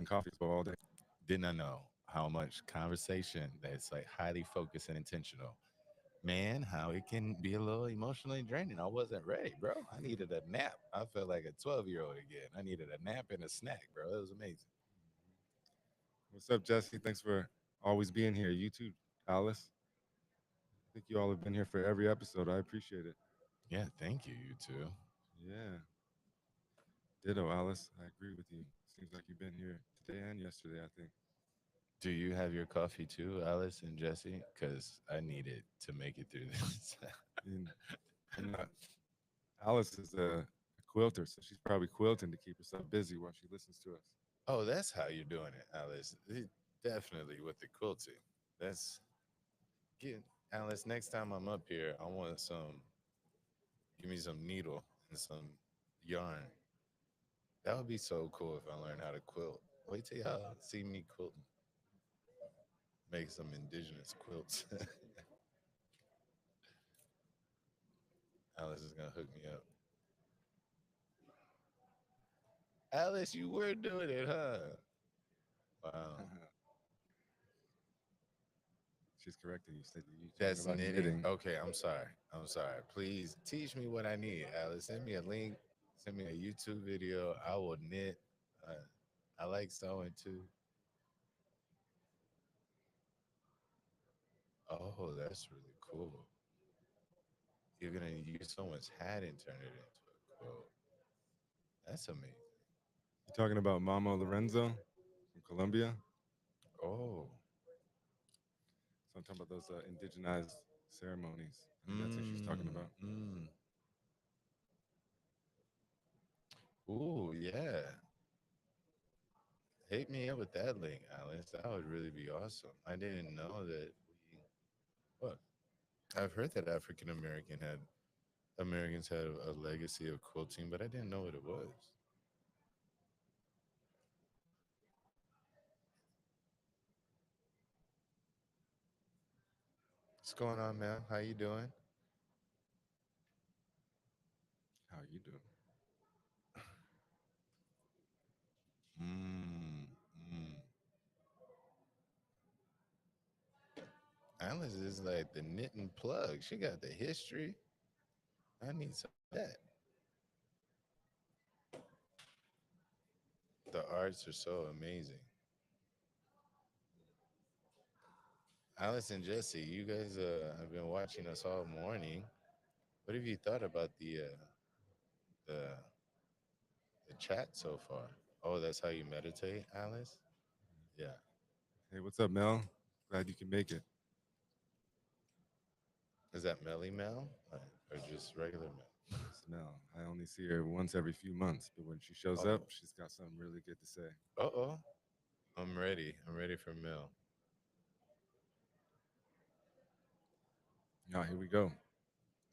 coffee all day. Didn't I know how much conversation that's like highly focused and intentional? Man, how it can be a little emotionally draining. I wasn't ready, bro. I needed a nap. I felt like a 12-year-old again. I needed a nap and a snack, bro. It was amazing. What's up, Jesse? Thanks for always being here. You too, Alice. I think you all have been here for every episode. I appreciate it. Yeah, thank you, you too. Yeah, ditto, Alice. I agree with you. Seems like you've been here today and yesterday, I think. Do you have your coffee too, Alice and Jesse? Because I need it to make it through this. And, and Alice is a quilter, so she's probably quilting to keep herself busy while she listens to us. Oh, that's how you're doing it, Alice. Definitely with the quilting. That's get Alice. Next time I'm up here, I want some. Give me some needle and some yarn. That would be so cool if I learned how to quilt. Wait till y'all see me quilting. Make some indigenous quilts. Alice is gonna hook me up. Alice, you were doing it, huh? Wow. She's correcting you. Said you talking That's about knitting. knitting. Okay, I'm sorry. I'm sorry. Please teach me what I need, Alice. Send me a link. Send me a YouTube video. I will knit. Uh, I like sewing too. Oh, that's really cool. You're gonna use someone's hat and turn it into a quilt. That's amazing. You talking about Mama Lorenzo from Colombia? Oh, So I'm talking about those indigenized ceremonies. I think that's what she's talking mm, about. mm. Ooh, yeah. Hit me up with that link, Alice. That would really be awesome. I didn't know that we. What? I've heard that Americans had a legacy of quilting, but I didn't know what it was. What's going on, man? How you doing? How you doing? Mm, mm. Alice is like the knitting plug. She got the history. I need some of that. The arts are so amazing. Alice and Jesse, you guys have been watching us all morning. What have you thought about the the chat so far? Oh, that's how you meditate, Alice? Yeah. Hey, what's up, Mel? Glad you can make it. Is that Melly Mel or just regular Mel? It's Mel. I only see her once every few months, but when she shows up, Oh, she's got something really good to say. uh-oh. I'm ready. I'm ready for Mel. Yeah, here we go.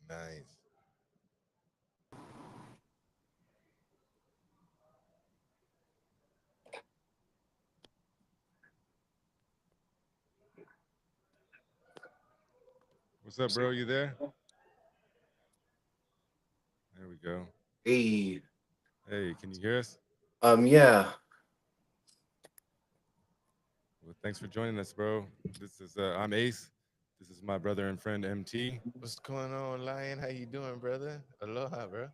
Nice. What's up, bro? You there? There we go. Hey, Hey, can you hear us? yeah. Well, thanks for joining us, bro. This is I'm Ace. This is my brother and friend MT. What's going on, Lion? How you doing, brother? Aloha, bro.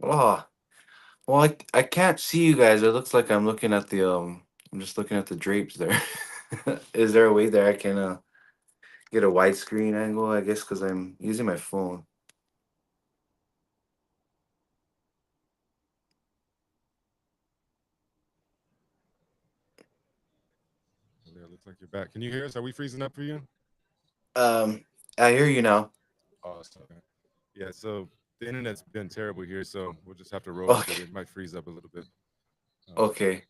Oh, well, I can't see you guys. It looks like I'm looking at I'm just looking at the drapes there. Is there a way that I can get a widescreen angle? I guess because I'm using my phone. There, looks like you're back. Can you hear us? Are we freezing up for you? Um, I hear you now. Awesome. Okay. Yeah. So the internet's been terrible here, so we'll just have to roll with it. Okay, It might freeze up a little bit. Um, okay.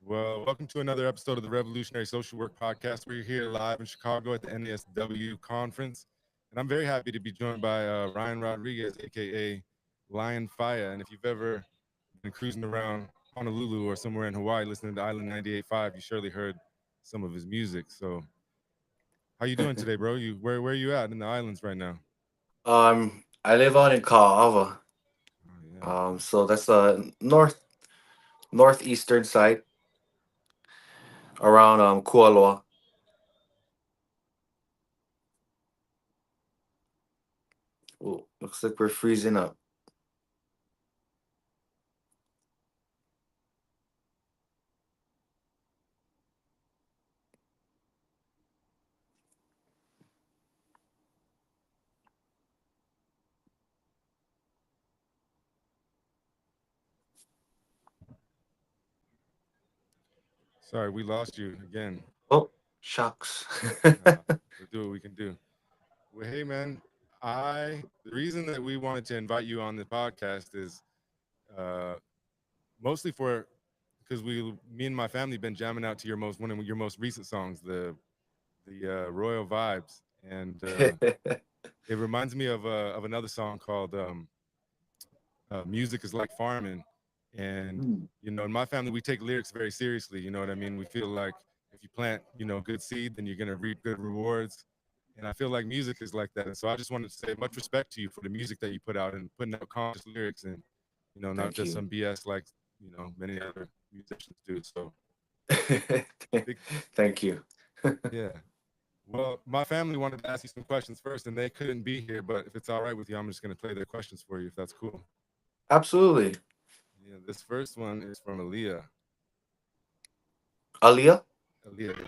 Well, welcome to another episode of the Revolutionary Social Work Podcast. We're here live in Chicago at the NASW conference, and I'm very happy to be joined by Ryan Rodriguez, aka Lion Fire. And if you've ever been cruising around Honolulu or somewhere in Hawaii listening to Island 98.5, you surely heard some of his music. So, how you doing today, bro? Where are you at in the islands right now? I live out in Kaava. Oh yeah. So that's the northeastern side. around Kualoa. Ooh, looks like we're freezing up. Sorry, we lost you again. Oh, shucks. We'll do what we can do. Well, hey man, the reason that we wanted to invite you on the podcast is uh, mostly for because me and my family been jamming out to one of your most recent songs, the Royal Vibes, and it reminds me of another song called "Music Is Like Farming," and Hmm, in my family we take lyrics very seriously. You know what I mean? We feel like if you plant good seed, then you're gonna reap good rewards. And I feel like music is like that. And so I just wanted to say much respect to you for the music that you put out and putting out conscious lyrics and not Thank just you. some BS like many other musicians do. So big Thank you. yeah. Well, my family wanted to ask you some questions first, and they couldn't be here. But if it's all right with you, I'm just going to play their questions for you, if that's cool. Absolutely. Yeah, this first one is from Aaliyah. Alia? Aaliyah. I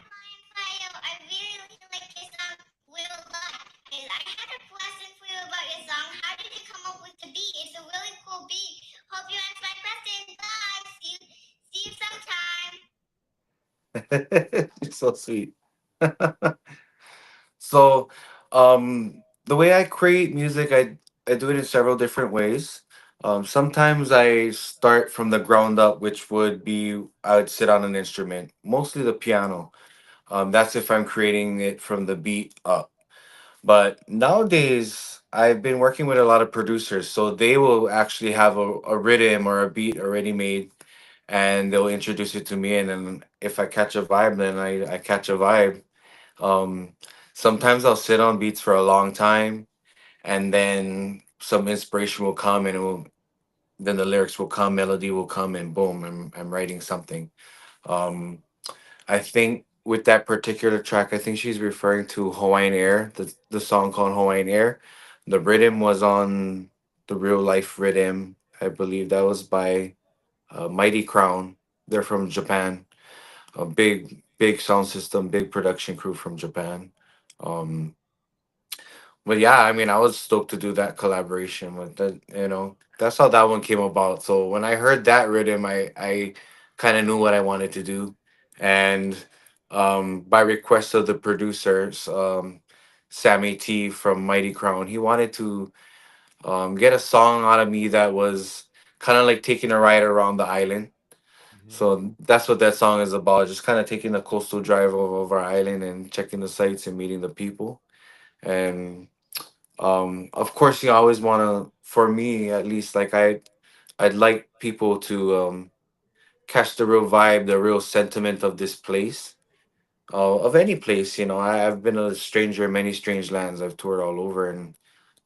really, really like your song "Will Love." And I had a question for you about your song. How did you come up with the beat? It's a really cool beat. Hope you answer my question. Bye. See you sometime. You're so sweet. So, the way I create music, I do it in several different ways. Sometimes I start from the ground up, which would be I would sit on an instrument, mostly the piano. That's if I'm creating it from the beat up. But nowadays, I've been working with a lot of producers, so they will actually have a rhythm or a beat already made, and they'll introduce it to me. And then if I catch a vibe, then I catch a vibe. um, Sometimes I'll sit on beats for a long time, and then some inspiration will come, and then the lyrics will come, melody will come, and boom, I'm writing something. Um, I think with that particular track, I think she's referring to Hawaiian Air, the song called Hawaiian Air. The rhythm was on the Real Life Rhythm. I believe that was by Mighty Crown. They're from Japan. A big sound system, big production crew from Japan. Um, but yeah, I mean, I was stoked to do that collaboration with that. That's how that one came about. So when I heard that rhythm, I kind of knew what I wanted to do, and by request of the producers, Sammy T from Mighty Crown, he wanted to get a song out of me that was kind of like taking a ride around the island. Hmm. So that's what that song is about. Just kind of taking a coastal drive over our island and checking the sights and meeting the people. And of course, you always want to, for me at least, like I'd like people to catch the real vibe, the real sentiment of this place, of any place. I've been a stranger in many strange lands. I've toured all over, and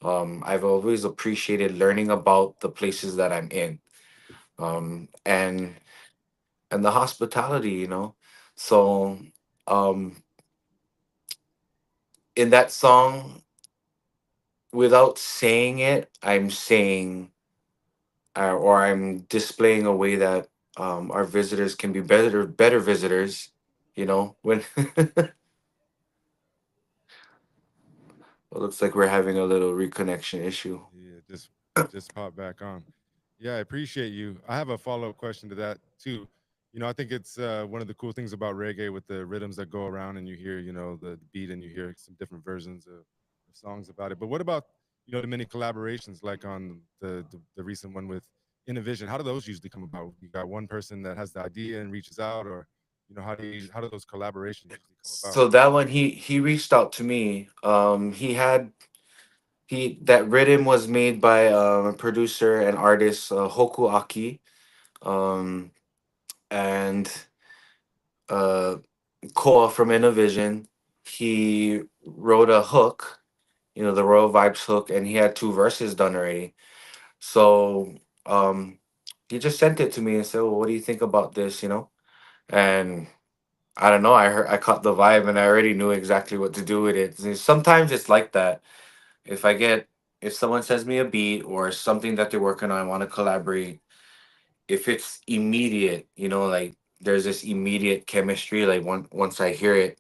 I've always appreciated learning about the places that I'm in, and the hospitality. So um, in that song, without saying it, I'm saying, or I'm displaying a way that our visitors can be better visitors. When it looks like we're having a little reconnection issue. Yeah, just pop back on. Yeah, I appreciate you. I have a follow-up question to that too. I think it's one of the cool things about reggae with the rhythms that go around and you hear, the beat and you hear some different versions of songs about it. But what about, the many collaborations like on the recent one with Innovision? How do those usually come about? You got one person that has the idea and reaches out, or how do those collaborations usually come about? So that one, he reached out to me. He that rhythm was made by a producer and artist, Hoku Aki, um, and uh, Koa from Innovision. He wrote a hook, the Royal Vibes hook, and he had two verses done already. So he just sent it to me and said, "Well, what do you think about this?" And I don't know. I caught the vibe and I already knew exactly what to do with it. Sometimes it's like that. If I get if someone sends me a beat or something that they're working on, I want to collaborate. If it's immediate, like there's this immediate chemistry. Like once I hear it,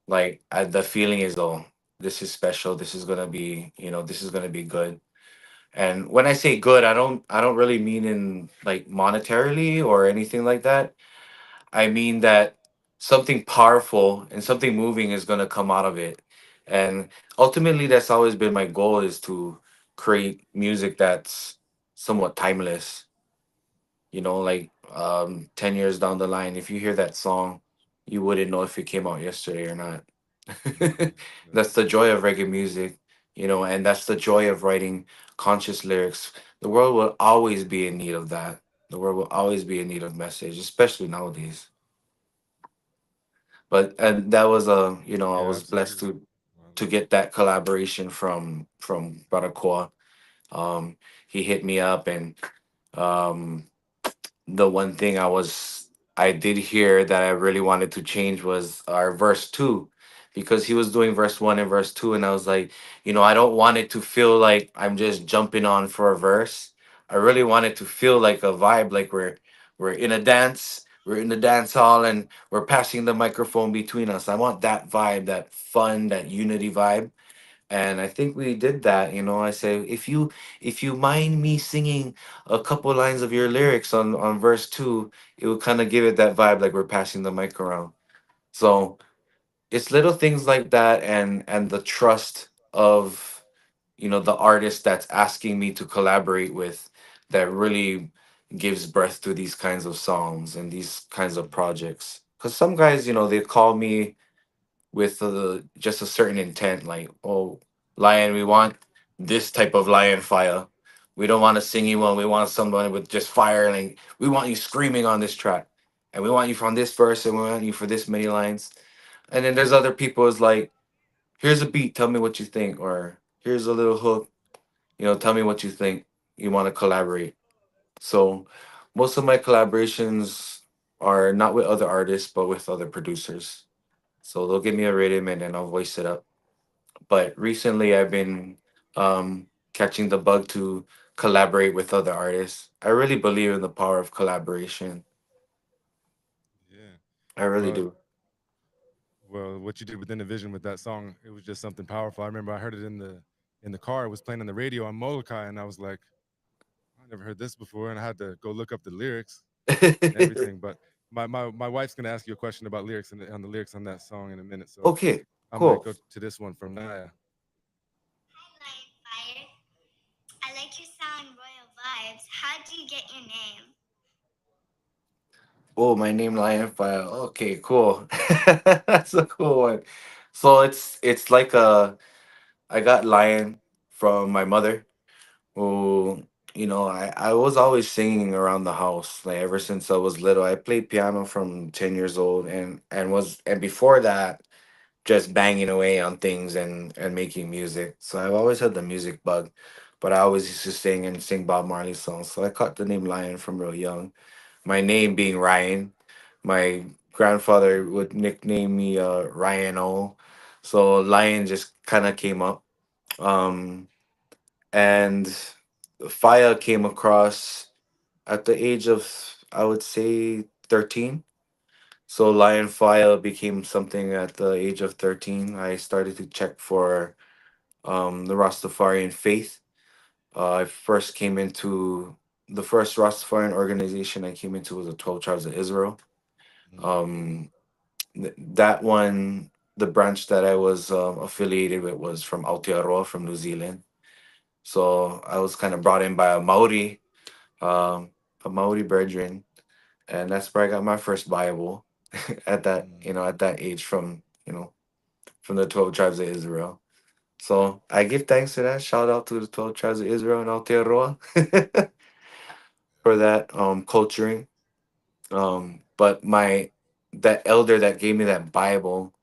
like the feeling is, oh, this is special. This is gonna be, this is gonna be good. And when I say good, I don't really mean in like monetarily or anything like that. I mean that something powerful and something moving is going to come out of it. And ultimately, that's always been my goal, is to create music that's somewhat timeless. Like 10 years down the line, if you hear that song, you wouldn't know if it came out yesterday or not. That's That's the joy of reggae music, and that's the joy of writing conscious lyrics. The world will always be in need of that. The world will always be in need of message, especially nowadays. But and that was I yeah, was blessed absolutely. to get that collaboration from Brother Core. um he hit me up, and um the one thing I did hear that I really wanted to change was our verse 2, because he was doing verse 1 and verse 2, and I was like, I don't want it to feel like I'm just jumping on for a verse. I really want it to feel like a vibe, like we're in a dance, we're in the dance hall, and we're passing the microphone between us. I want that vibe, that fun, that unity vibe. And I think we did that. I say, if you mind me singing a couple lines of your lyrics on verse 2, it would kind of give it that vibe, like we're passing the mic around. So it's little things like that, and the trust of the artist that's asking me to collaborate with, that really gives birth to these kinds of songs and these kinds of projects. Because some guys, they call me with just a certain intent, like, oh, lion, we want this type of lion fire. We don't want a singing one. We want someone with just fire. Like, we want you screaming on this track, and we want you from this verse, and we want you for this many lines. And then there's other people is like, here's a beat, tell me what you think, or here's a little hook, tell me what you think. You want to collaborate. So most of my collaborations are not with other artists, but with other producers. So they'll give me a rhythm and then I'll voice it up. But recently I've been catching the bug to collaborate with other artists. I really believe in the power of collaboration. Yeah. I really Well, do. what you did within the vision with that song, it was just something powerful. I remember I heard it in the car. It was playing on the radio on Molokai, and I was like, I never heard this before, and I had to go look up the lyrics and everything. But my wife's gonna ask you a question about lyrics and on the lyrics on that song in a minute. So Okay, I'm gonna cool. go to this one from Naya. Hi, Lion Fire. I like your song, Royal Vibes. How do you get your name? Oh, my name Lion File. Okay, cool. That's a cool one. So it's like I got Lion from my mother, who, I was always singing around the house, like ever since I was little. I played piano from 10 years old, and before that, just banging away on things and making music. So I've always had the music bug, but I always used to sing Bob Marley songs. So I caught the name Lion from real young. My name being Ryan, my grandfather would nickname me Ryan O. So Lion just kind of came up. Um, and Fire came across at the age of, I would say, 13. So Lion Fire became something at the age of 13. I started to check for the Rastafarian faith. I first came into the first Rastafarian organization I came into was the 12 Tribes of Israel. Mm, Um, that one, the branch that I was affiliated with was from Aotearoa, from New Zealand. So I was kind of brought in by um, a Maori brethren, and that's where I got my first Bible at that age, from the 12 tribes of Israel. So I give thanks to that. Shout out to the 12 tribes of Israel and Aotearoa for that culturing. But that elder that gave me that Bible,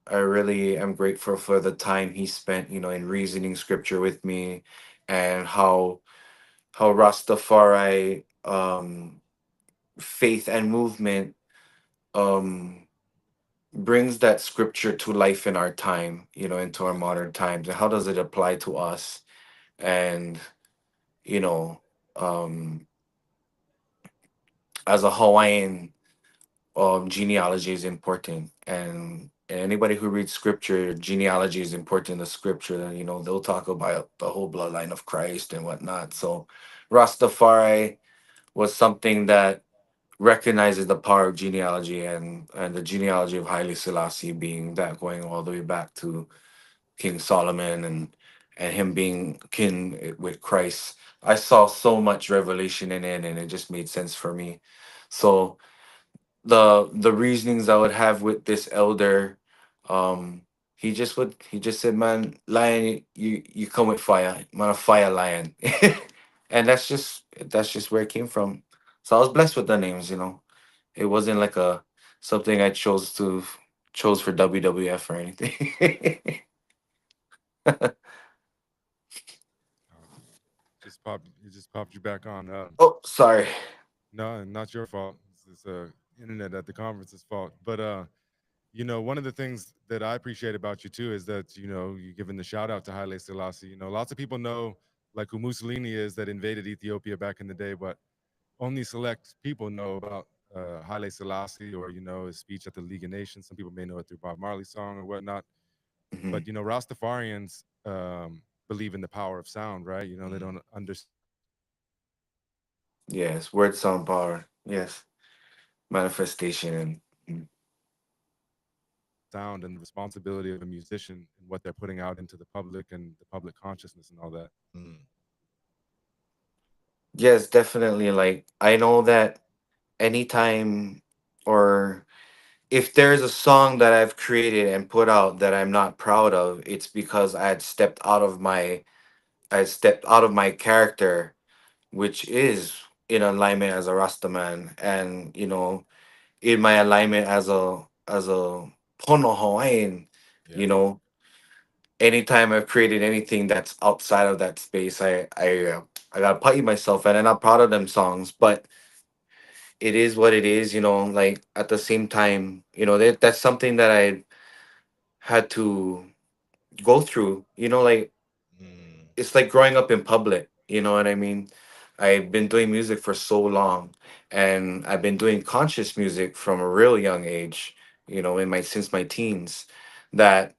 I really am grateful for the time he spent, in reasoning scripture with me, and how Rastafari faith and movement um brings that scripture to life in our time, into our Yeah. modern times, and how does it apply to us? And you know, um, as a Hawaiian, genealogy is important, and anybody who reads scripture, genealogy is important in the scripture. And they'll talk about the whole bloodline of Christ and whatnot. So, Rastafari was something that recognizes the power of genealogy, and the genealogy of Haile Selassie being that going all the way back to King Solomon, and him being kin with Christ. I saw so much revelation in it, and it just made sense for me. So the reasonings I would have with this elder, um, he just said, "Man, lion, you come with fire, man, a fire lion," and that's just where it came from. So I was blessed with the names. It wasn't like a something I chose for WWF or anything. Uh, it just popped you back on. Oh, sorry. No, not your fault. It's internet at the conference's fault. But one of the things that I appreciate about you too is that you're giving the shout out to Haile Selassie. Lots of people know like who Mussolini is that invaded Ethiopia back in the day, but only select people know about Haile Selassie or his speech at the League of Nations. Some people may know it through Bob Marley's song or whatnot. Hmm. But Rastafarians believe in the power of sound, right? They Mm. don't understand Yes, word, sound, power. Yes, manifestation. And sound and the responsibility of a musician and what they're putting out into the public and the public consciousness and all that. Mm. yes, definitely. Like, I know that anytime, or if there's a song that I've created and put out that I'm not proud of, it's because I had stepped out of my character, which is in alignment as a Rastaman, and in my alignment as a Pono Hawaiian. Yeah. you know Anytime I've created anything that's outside of that space, I gotta putty myself, and I'm not proud of them songs, but it is what it is. Like, at the same time, that's something that I had to go through. Like, Mm. it's like growing up in public. You know what I mean? I've been doing music for so long, and I've been doing conscious music from a real young age. In my since my teens, that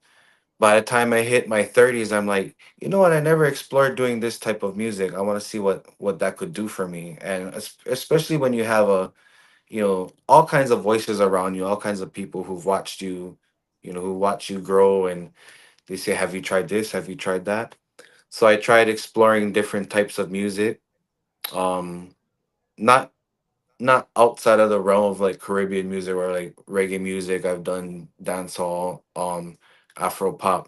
by the time I hit my 30s, I'm like, you know what? I never explored doing this type of music. I want to see what that could do for me. And especially when you have all kinds of voices around you, all kinds of people who've watched you, who watch you grow, and they say, "Have you tried this? Have you tried that?" So I tried exploring different types of music. Um, not not outside of the realm of like Caribbean music or like reggae music. I've done dancehall, Afro pop.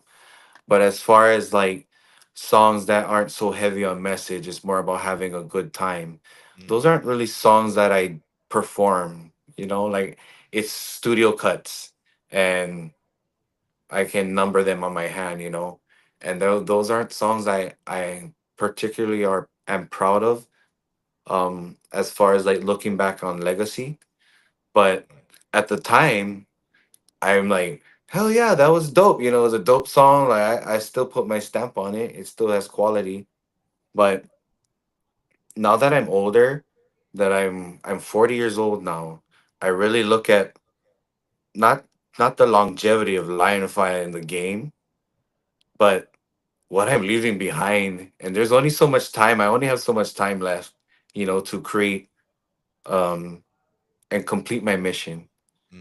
But as far as like songs that aren't so heavy on message, it's more about having a good time. Those Mm. aren't really songs that I perform, like, it's studio cuts, and I can number them on my hand. And those aren't songs I particularly am proud of, as far as like looking back on legacy. But at the time, I'm like, hell yeah, that was dope. It was a dope song. Like, I still put my stamp on it. It still has quality. But now that I'm older, that I'm 40 years old now, I really look at not not the longevity of Lionify in the game, but what I'm leaving behind. And there's only so much time. I only have so much time left, to create, um and complete my mission.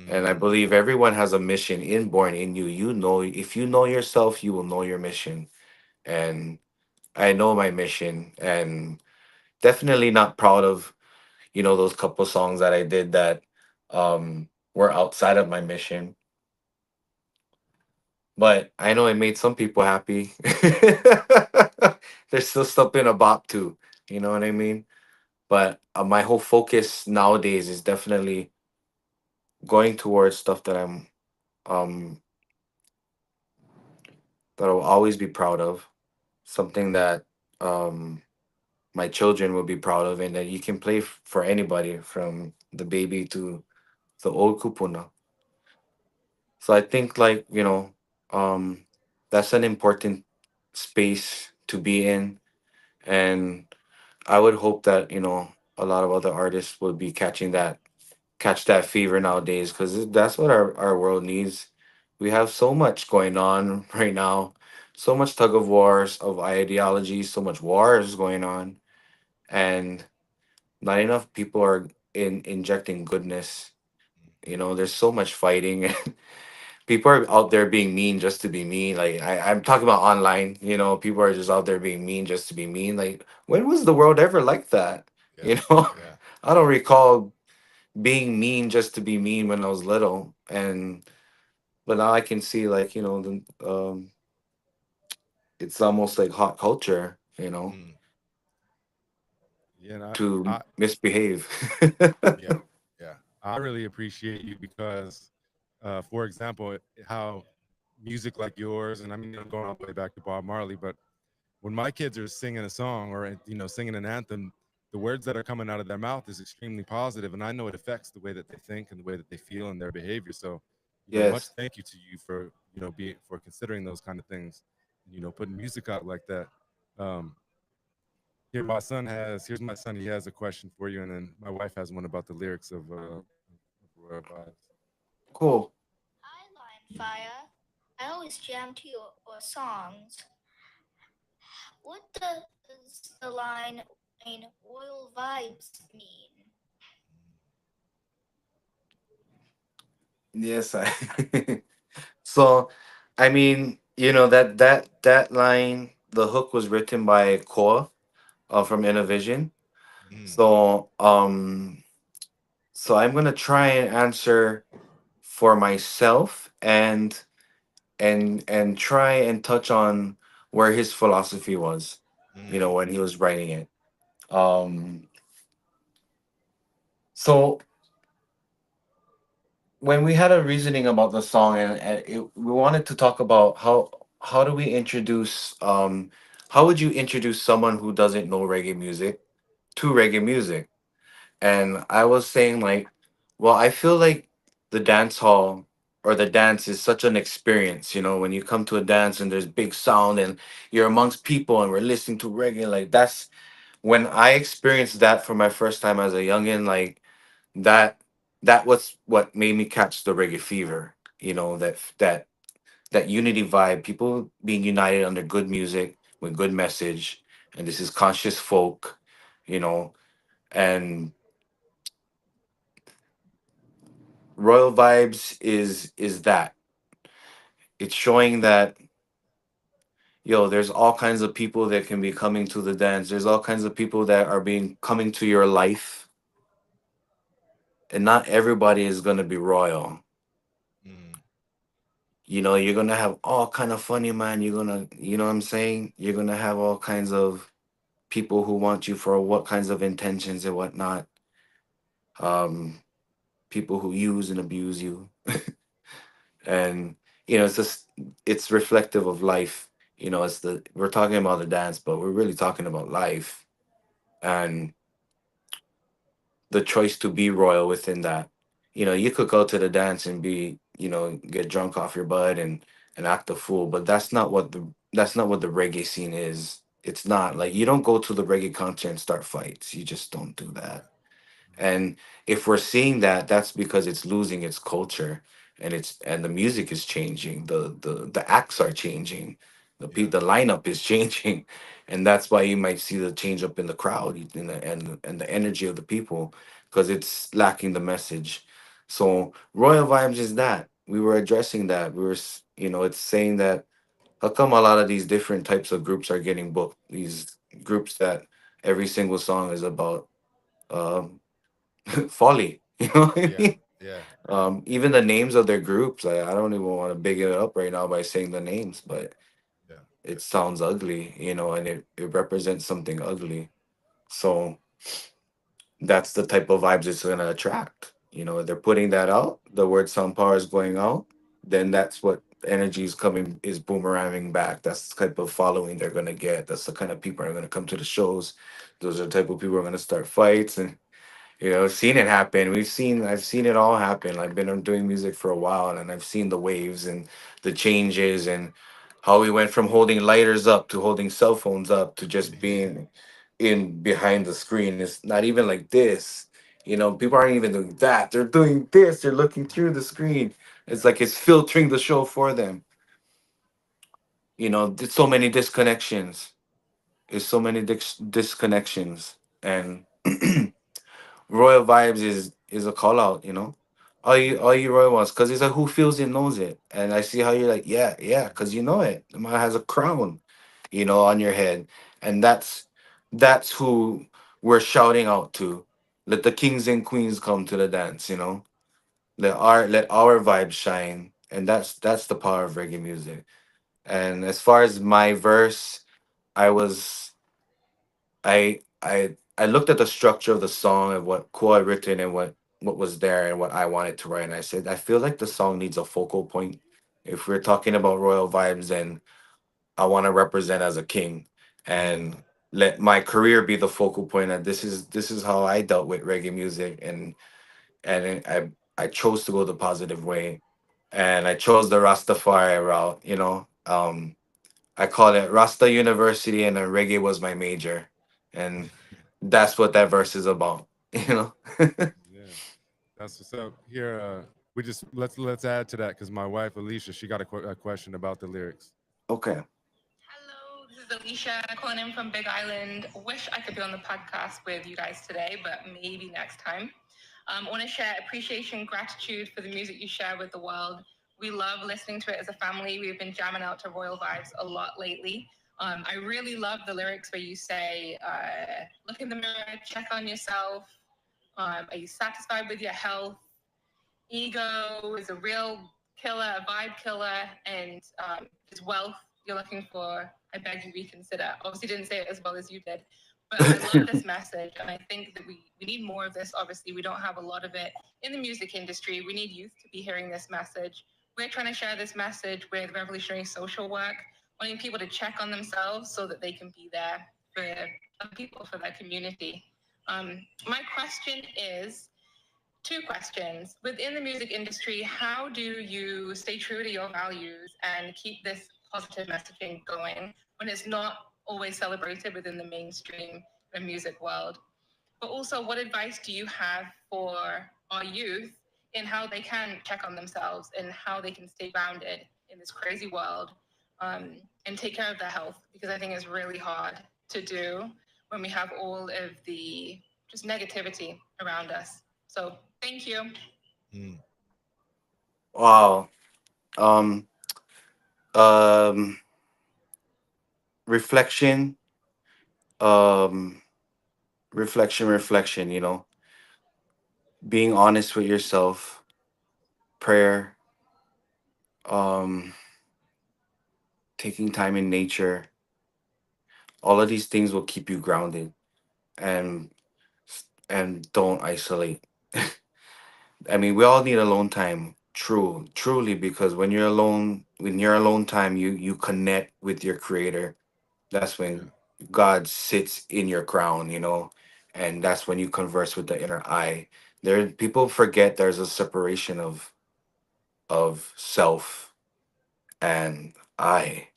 And I Mm. believe everyone has a mission inborn in you. If you know yourself, you will know your mission. And I know my mission, and definitely not proud of, those couple songs that I did that were outside of my mission. But I know it made some people happy. There's still something a bop to, you know what I mean? But my whole focus nowadays is definitely going towards stuff um that I'll always be proud of, something that um my children will be proud of, and that you can play for anybody from the baby to the old kupuna. So I think, like, um, that's an important space to be in, and I would hope that a lot of other artists would be catch that fever nowadays, because that's what our world needs. We have so much going on right now, so much tug of wars of ideology, so much wars going on, and not enough people are injecting goodness. There's so much fighting. People are out there being mean just to be mean. Like, I'm talking about online. People are just out there being mean just to be mean. Like, when was the world ever like that? Yeah, You know, yeah, I don't recall being mean just to be mean when I was little, and but now I can see, like, it's almost like hot culture, mm, Yeah, and to I misbehave. yeah, yeah, I really appreciate you because, for example, how music like yours, and I mean, I'm going all the way back to Bob Marley, but when my kids are singing a song or singing an anthem, the words that are coming out of their mouth is extremely positive, and I know it affects the way that they think and the way that they feel and their behavior. So, much Yes, thank you to you for being for considering those kind of things, putting music out like that. Um, here's my son. He has a question for you, and then my wife has one about the lyrics of Royal Vibes. cool. Hi, Lion Fire. I always jam to your songs. What does the line in Royal Vibes mean? Yes, I. So, I mean, that line, the hook was written by Core, from Innovision. mm, So I'm gonna try and answer for myself, and try and touch on where his philosophy was, mm, when he was writing it. Um, so when we had a reasoning about the song, we wanted to talk about how do we introduce, how would you introduce someone who doesn't know reggae music to reggae music? And I was saying, like, well, I feel like the dance hall or the dance is such an experience, when you come to a dance and there's big sound and you're amongst people and we're listening to reggae. Like, that's when I experienced that for my first time as a youngin. Like, that that was what made me catch the reggae fever. That unity vibe, people being united under good music with good message, and this is conscious folk, you know, and Royal Vibes is that. It's showing that, there's all kinds of people that can be coming to the dance. There's all kinds of people that are being coming to your life, and not everybody is gonna be royal. mm, You're gonna have all kind of funny man. You're gonna, you know what I'm saying? You're gonna have all kinds of people who want you for what kinds of intentions and whatnot. Um, People who use and abuse you, and it's just, it's reflective of life. It's the we're talking about the dance, but we're really talking about life, and the choice to be royal within that. You could go to the dance and be, get drunk off your butt and act a fool, but that's not what the reggae scene is. It's not like you don't go to the reggae concert and start fights. You just don't do yeah, that. And if we're seeing that, that's because it's losing its culture, and the music is changing. The acts are changing. yeah, The lineup is changing, and that's why you might see the change up in the crowd, and the energy of the people, because it's lacking the message. So Royal Vibes is that. We were addressing that. It's saying that, how come a lot of these different types of groups are getting booked? These groups that every single song is about, um, folly. You know what I yeah, mean? yeah, Even the names of their groups, I don't even want to big it up right now by saying the names, but yeah, it sounds ugly, and it represents something ugly. So that's the type of vibes it's gonna attract. They're putting that out. The word sound power is going out. Then that's what energy is boomeranging back. That's the type of following they're gonna get. That's the kind of people are gonna come to the shows. Those are the type of people who are gonna start fights, and You know, seen it happen. I've seen it all happen. I've been doing music for a while, and I've seen the waves and the changes and how we went from holding lighters up to holding cell phones up to just Yeah. being in behind the screen. It's not even like this. You know, people aren't even doing that. They're doing this. They're looking through the screen. It's like it's filtering the show for them. You know, there's so many disconnections. There's so many disconnections, and Royal Vibes is a call out, you know. All you Royal ones, cause it's like who feels it knows it, and I see how you're like, yeah, yeah, cause you know it. The man has a crown, you know, on your head, and that's who we're shouting out to. Let the kings and queens come to the dance, you know. Let our vibes shine, and that's the power of reggae music. And as far as my verse, I was I looked at the structure of the song and what Ko had written and what was there and what I wanted to write, and I said I feel like the song needs a focal point. If we're talking about royal vibes, then I want to represent as a king and Mm. let my career be the focal point. And this is how I dealt with reggae music, and I chose to go the positive way, and I chose the Rastafari route. You know, I call it Rasta University, and then reggae was my major, and that's what that verse is about. You know. Yeah, that's what's up. Here, we just let's add to that because my wife Alicia, she got a question about the lyrics. Okay. Hello, this is Alicia calling in from Big Island. Wish I could be on the podcast with you guys today, but maybe next time. I want to share appreciation, gratitude for the music you share with the world. We love listening to it as a family. We've been jamming out to Royal Vibes a lot lately. I really love the lyrics where you say, look in the mirror, check on yourself. Are you satisfied with your health? Ego is a real killer, a vibe killer, and is wealth you're looking for. I beg you reconsider. Obviously, didn't say it as well as you did, but I love this message, and I think that we need more of this. Obviously, we don't have a lot of it in the music industry. We need youth to be hearing this message. We're trying to share this message with revolutionary social work, wanting people to check on themselves so that they can be there for other people, for their community. My question is two questions. Within the music industry, how do you stay true to your values and keep this positive messaging going when it's not always celebrated within the mainstream music world? But also, what advice do you have for our youth in how they can check on themselves and how they can stay grounded in this crazy world, and take care of their health? Because I think it's really hard to do when we have all of the just negativity around us. So thank you. Mm. Wow. Um. Um. Reflection. Um. Reflection. You know, being honest with yourself. Prayer. Um. Taking time in nature. All of these things will keep you grounded, and don't isolate. I mean, we all need alone time. Truly, because when you're alone time, you connect with your creator. That's Yeah. when God sits in your crown, you know, and that's when you converse with the inner eye. There, people forget there's a separation of self and I,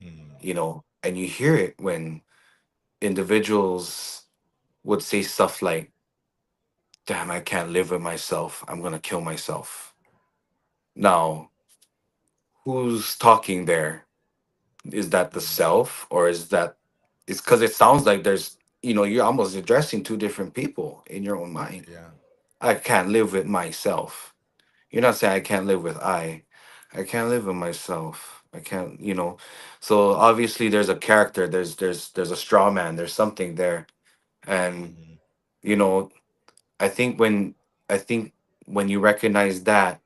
Mm. you know, and you hear it when individuals would say stuff like, "Damn, I can't live with myself. I'm gonna kill myself." Now, who's talking there? Is that the Mm. self, or is that it's because it sounds like there's, you know, you're almost addressing two different people in your own mind. Yeah. I can't live with myself. You're not saying I can't live with I can't live with myself. I can't, you know. So obviously there's a character, there's a straw man, there's something there. And Mm. you know, I think when I think when you recognize that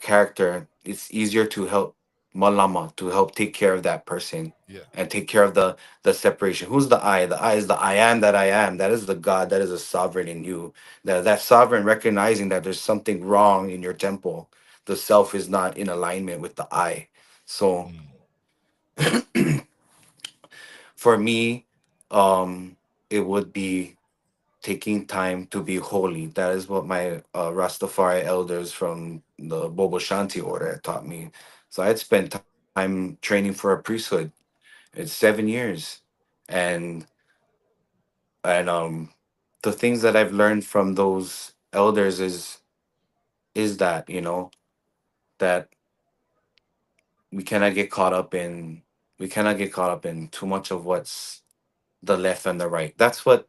character, it's easier to help malama, to help take care of that person Yeah. and take care of the separation. Who's the I? The I is the I am that I am. That is the God. That is a sovereign in you. That sovereign recognizing that there's something wrong in your temple. The self is not in alignment with the I. So Mm. for me, it would be taking time to be holy. That is what my Rastafari elders from the Bobo Shanti order had taught me. So I had spent time training for a priesthood. It's 7 years, and and the things that I've learned from those elders is that, that we cannot get caught up in we cannot get caught up in too much of what's the left and the right. That's what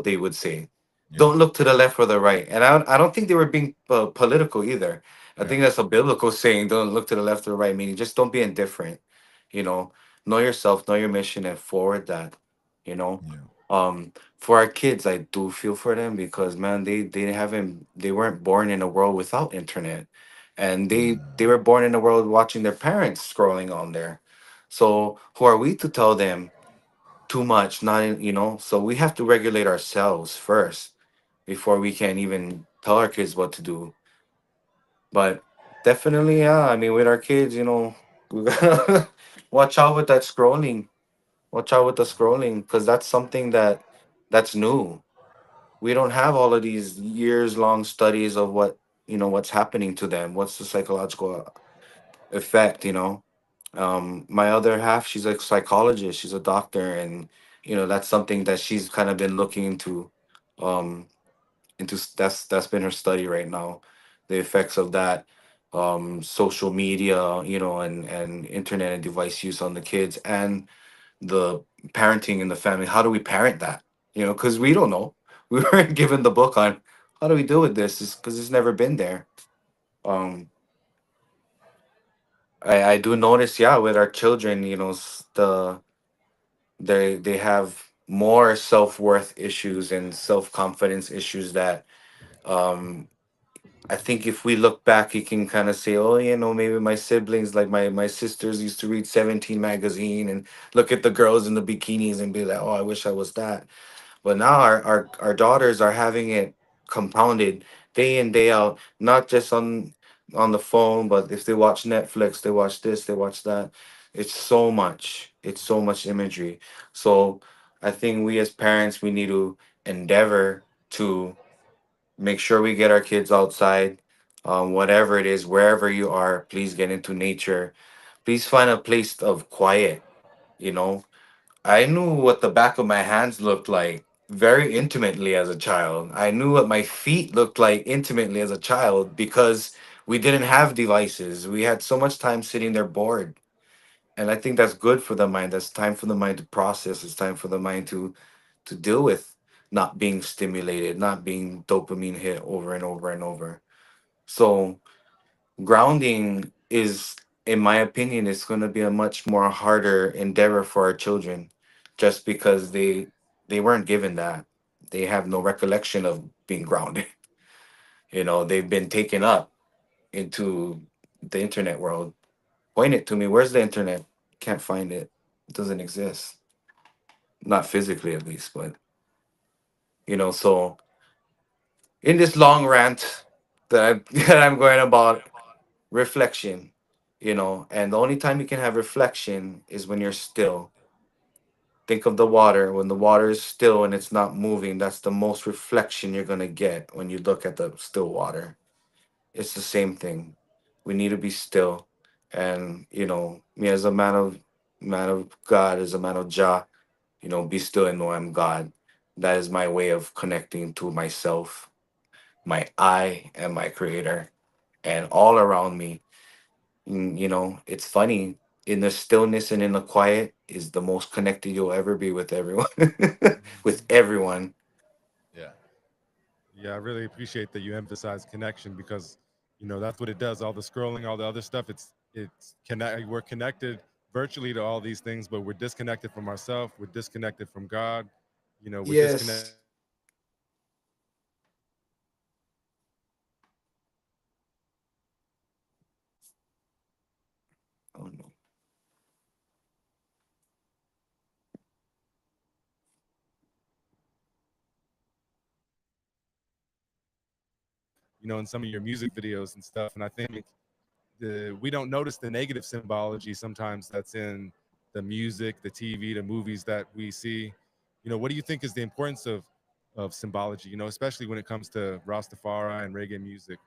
they would say. Yeah. Don't look to the left or the right. And I don't think they were being political either. I Yeah. think that's a biblical saying. Don't look to the left or the right. Meaning, just don't be indifferent. You know, know yourself, know your mission, and forward that. You know, Yeah. for our kids, I do feel for them because man, they weren't born in a world without internet, and they Mm. were born in a world watching their parents scrolling on there. So who are we to tell them too much, not in, so we have to regulate ourselves first before we can even tell our kids what to do. But definitely, yeah, I mean, with our kids, we gotta watch out with that scrolling. Watch out with the scrolling because that's something that's new. We don't have all of these years long studies of what's happening to them, what's the psychological effect. My other half, she's a psychologist, she's a doctor, and that's something that she's kind of been looking um that's been her study right now, the effects of that, social media, and internet and device use on the kids, and the parenting in the family. How do we parent that? Because we don't know. We weren't given the book on how do we deal with this, because it's never been there. um I do notice, yeah, with our children, they have more self-worth issues and self-confidence issues that, um I think if we look back, you can kind of say, oh, maybe my siblings, like my sisters used to read 17 magazine and look at the girls in the bikinis and be like, oh, I wish I was that. But now our daughters are having it compounded day in, day out, not just on the phone, but if they watch Netflix, they watch this, they watch that. It's so much. It's so much imagery. So I think we as parents, we need to endeavor to make sure we get our kids outside. Whatever it is, wherever you are, please get into nature. Please find a place of quiet. You know, I knew what the back of my hands looked like very intimately as a child. I knew what my feet looked like intimately as a child because we didn't have devices. We had so much time sitting there bored. And I think that's good for the mind. That's time for the mind to process. It's time for the mind to deal with not being stimulated, not being dopamine hit over and over and over. So grounding is, in my opinion, is going to be a much more harder endeavor for our children, just because they weren't given that. They have no recollection of being grounded. They've been taken up into the internet world. Point it to me. Where's the internet? Can't find it. It doesn't exist. Not physically, at least. But so in this long rant that that I'm going about reflection, and the only time you can have reflection is when you're still. Think of the water. When the water is still and it's not moving, that's the most reflection you're going to get when you look at the still water. It's the same thing. We need to be still. And, me as a man of God, as a man of Jah, be still and know I'm God. That is my way of connecting to myself, my I, and my creator, and all around me. It's funny. In the stillness and in the quiet is the most connected you'll ever be with everyone. With Mhm. everyone. Yeah. Yeah, I really appreciate that you emphasize connection because that's what it does. All the scrolling, all the other stuff. It's connect. We're connected virtually to all these things, but we're disconnected from ourselves. We're disconnected from God. We're disconnected. Yes. Oh no. In some of your music videos and stuff. And I think we don't notice the negative symbology sometimes that's in the music, the TV, the movies that we see. What do you think is the importance of symbology, especially when it comes to Rastafari and reggae music?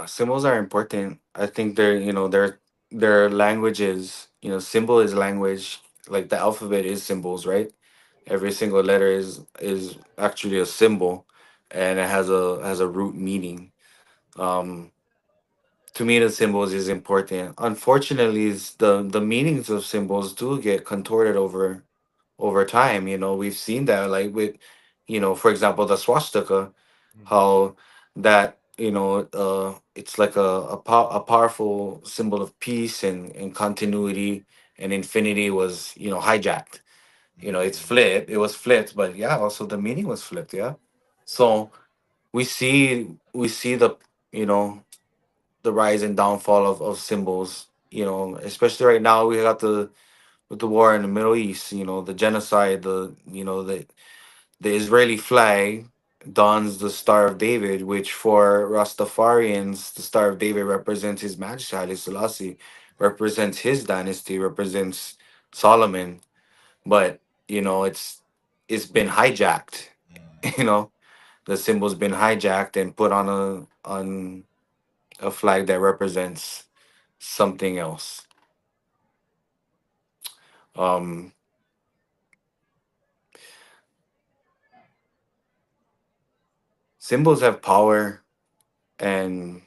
Symbols are important. I think they're languages. Symbol is language. Like the alphabet is symbols, right? Every single letter is actually a symbol, and it has a root meaning. Um, to me, the symbols is important. Unfortunately, the meanings of symbols do get contorted over time. We've seen that, like with, for example, the swastika, Mhm. how that it's like a powerful symbol of peace and continuity and infinity was hijacked. It's Mhm. flipped. It was flipped, but yeah, also the meaning was flipped. Yeah, so we see you know the rise and downfall of symbols. Especially right now we got the with the war in the Middle East. The genocide. The Israeli flag dons the Star of David, which for Rastafarians, the Star of David represents His Majesty Haile Selassie, represents his dynasty, represents Solomon. But it's been hijacked. Mhm. You know, the symbol's been hijacked and put on a flag that represents something else. Um, Symbols have power, and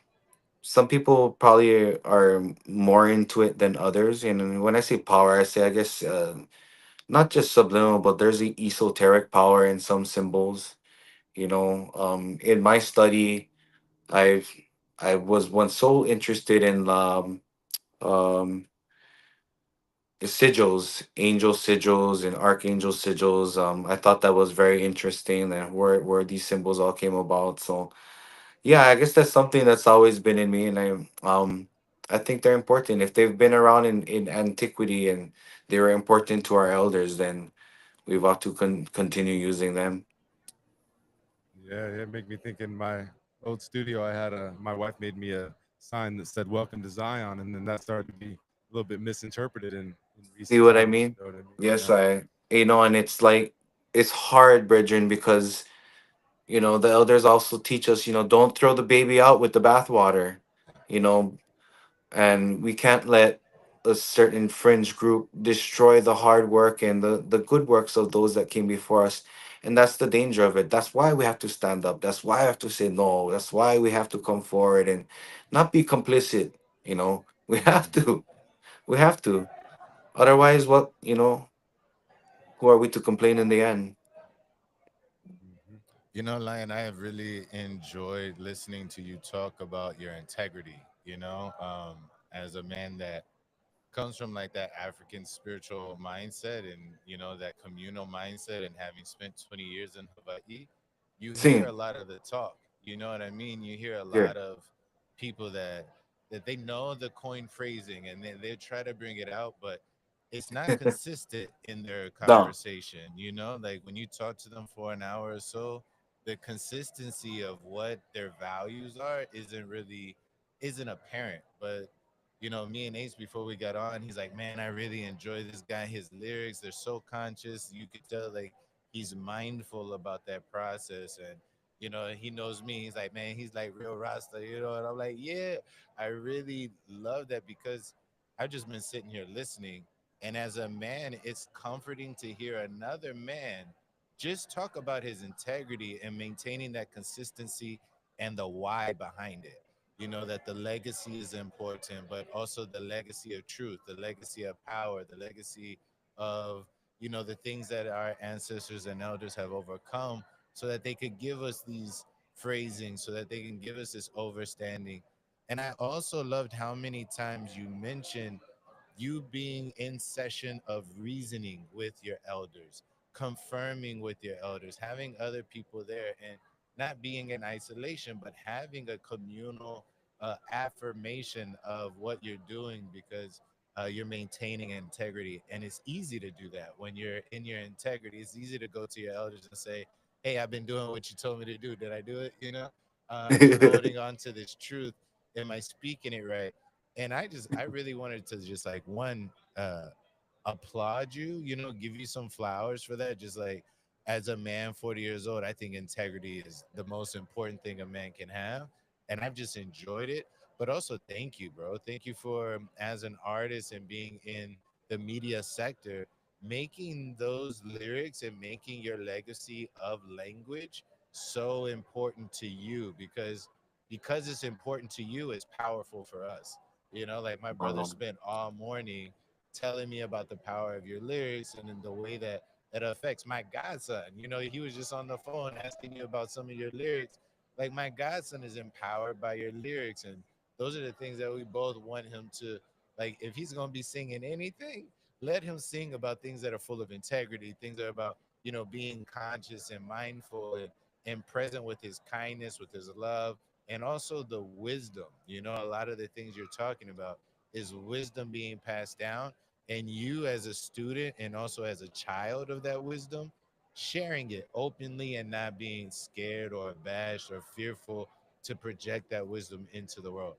some people probably are more into it than others. And when I say power, I say, I guess, not just subliminal, but there's the esoteric power in some symbols. In my study, I've I was once so interested in um, sigils, angel sigils, and archangel sigils. I thought that was very interesting, and where these symbols all came about. So yeah, I guess that's something that's always been in me, and I think they're important. If they've been around in antiquity and they were important to our elders, then we've ought to continue using them. Yeah, it make me think. In my old studio, I had my wife made me a sign that said "Welcome to Zion," and then that started to be a little bit misinterpreted in See recent what I times. mean? You know what I mean? Yes, Yeah. and it's like it's hard, Bridget, because the elders also teach us, don't throw the baby out with the bathwater. You know, and we can't let a certain fringe group destroy the hard work and the good works of those that came before us. And that's the danger of it. That's why we have to stand up. That's why I have to say no. That's why we have to come forward and not be complicit. We have to. We have to. Otherwise, who are we to complain in the end? Mhm. Lion, I have really enjoyed listening to you talk about your integrity, as a man that comes from like that African spiritual mindset and, that communal mindset, and having spent 20 years in Hawaii, you hear a Same lot of the talk. You know what I mean? You hear a here. lot of people that they know the coin phrasing, and they try to bring it out, but it's not consistent in their Down. conversation. Like when you talk to them for an hour or so, the consistency of what their values are isn't apparent. But me and Ace, before we got on, he's like, man, I really enjoy this guy. His lyrics, they're so conscious. You could tell like he's mindful about that process. And he knows me. He's like, man, he's like real Rasta, and I'm like, yeah, I really love that, because I've just been sitting here listening. And as a man, it's comforting to hear another man just talk about his integrity and maintaining that consistency and the why behind it. That the legacy is important, but also the legacy of truth, the legacy of power, the legacy of the things that our ancestors and elders have overcome, so that they could give us these phrasings, so that they can give us this overstanding. And I also loved how many times you mentioned you being in session of reasoning with your elders, confirming with your elders, having other people there, and not being in isolation, but having a communal affirmation of what you're doing, because you're maintaining integrity. And it's easy to do that when you're in your integrity. It's easy to go to your elders and say, hey, I've been doing what you told me to do. Did I do it? I'm holding on to this truth. Am I speaking it right? And I really wanted to just like one, applaud you, give you some flowers for that. Just like as a man 40 years old, I think integrity is the most important thing a man can have. And I've just enjoyed it. But also, thank you, bro. Thank you for, as an artist and being in the media sector, making those lyrics and making your legacy of language so important to you, because it's important to you, it's powerful for us. Like my brother Um, spent all morning telling me about the power of your lyrics and in the way that it affects my godson. He was just on the phone asking you about some of your lyrics. Like, my godson is empowered by your lyrics, and those are the things that we both want him to, like. If he's going to be singing anything, let him sing about things that are full of integrity, things that are about, being conscious and mindful, and present with his kindness, with his love, and also the wisdom. A lot of the things you're talking about is wisdom being passed down, and you as a student and also as a child of that wisdom, sharing it openly and not being scared or abashed or fearful to project that wisdom into the world.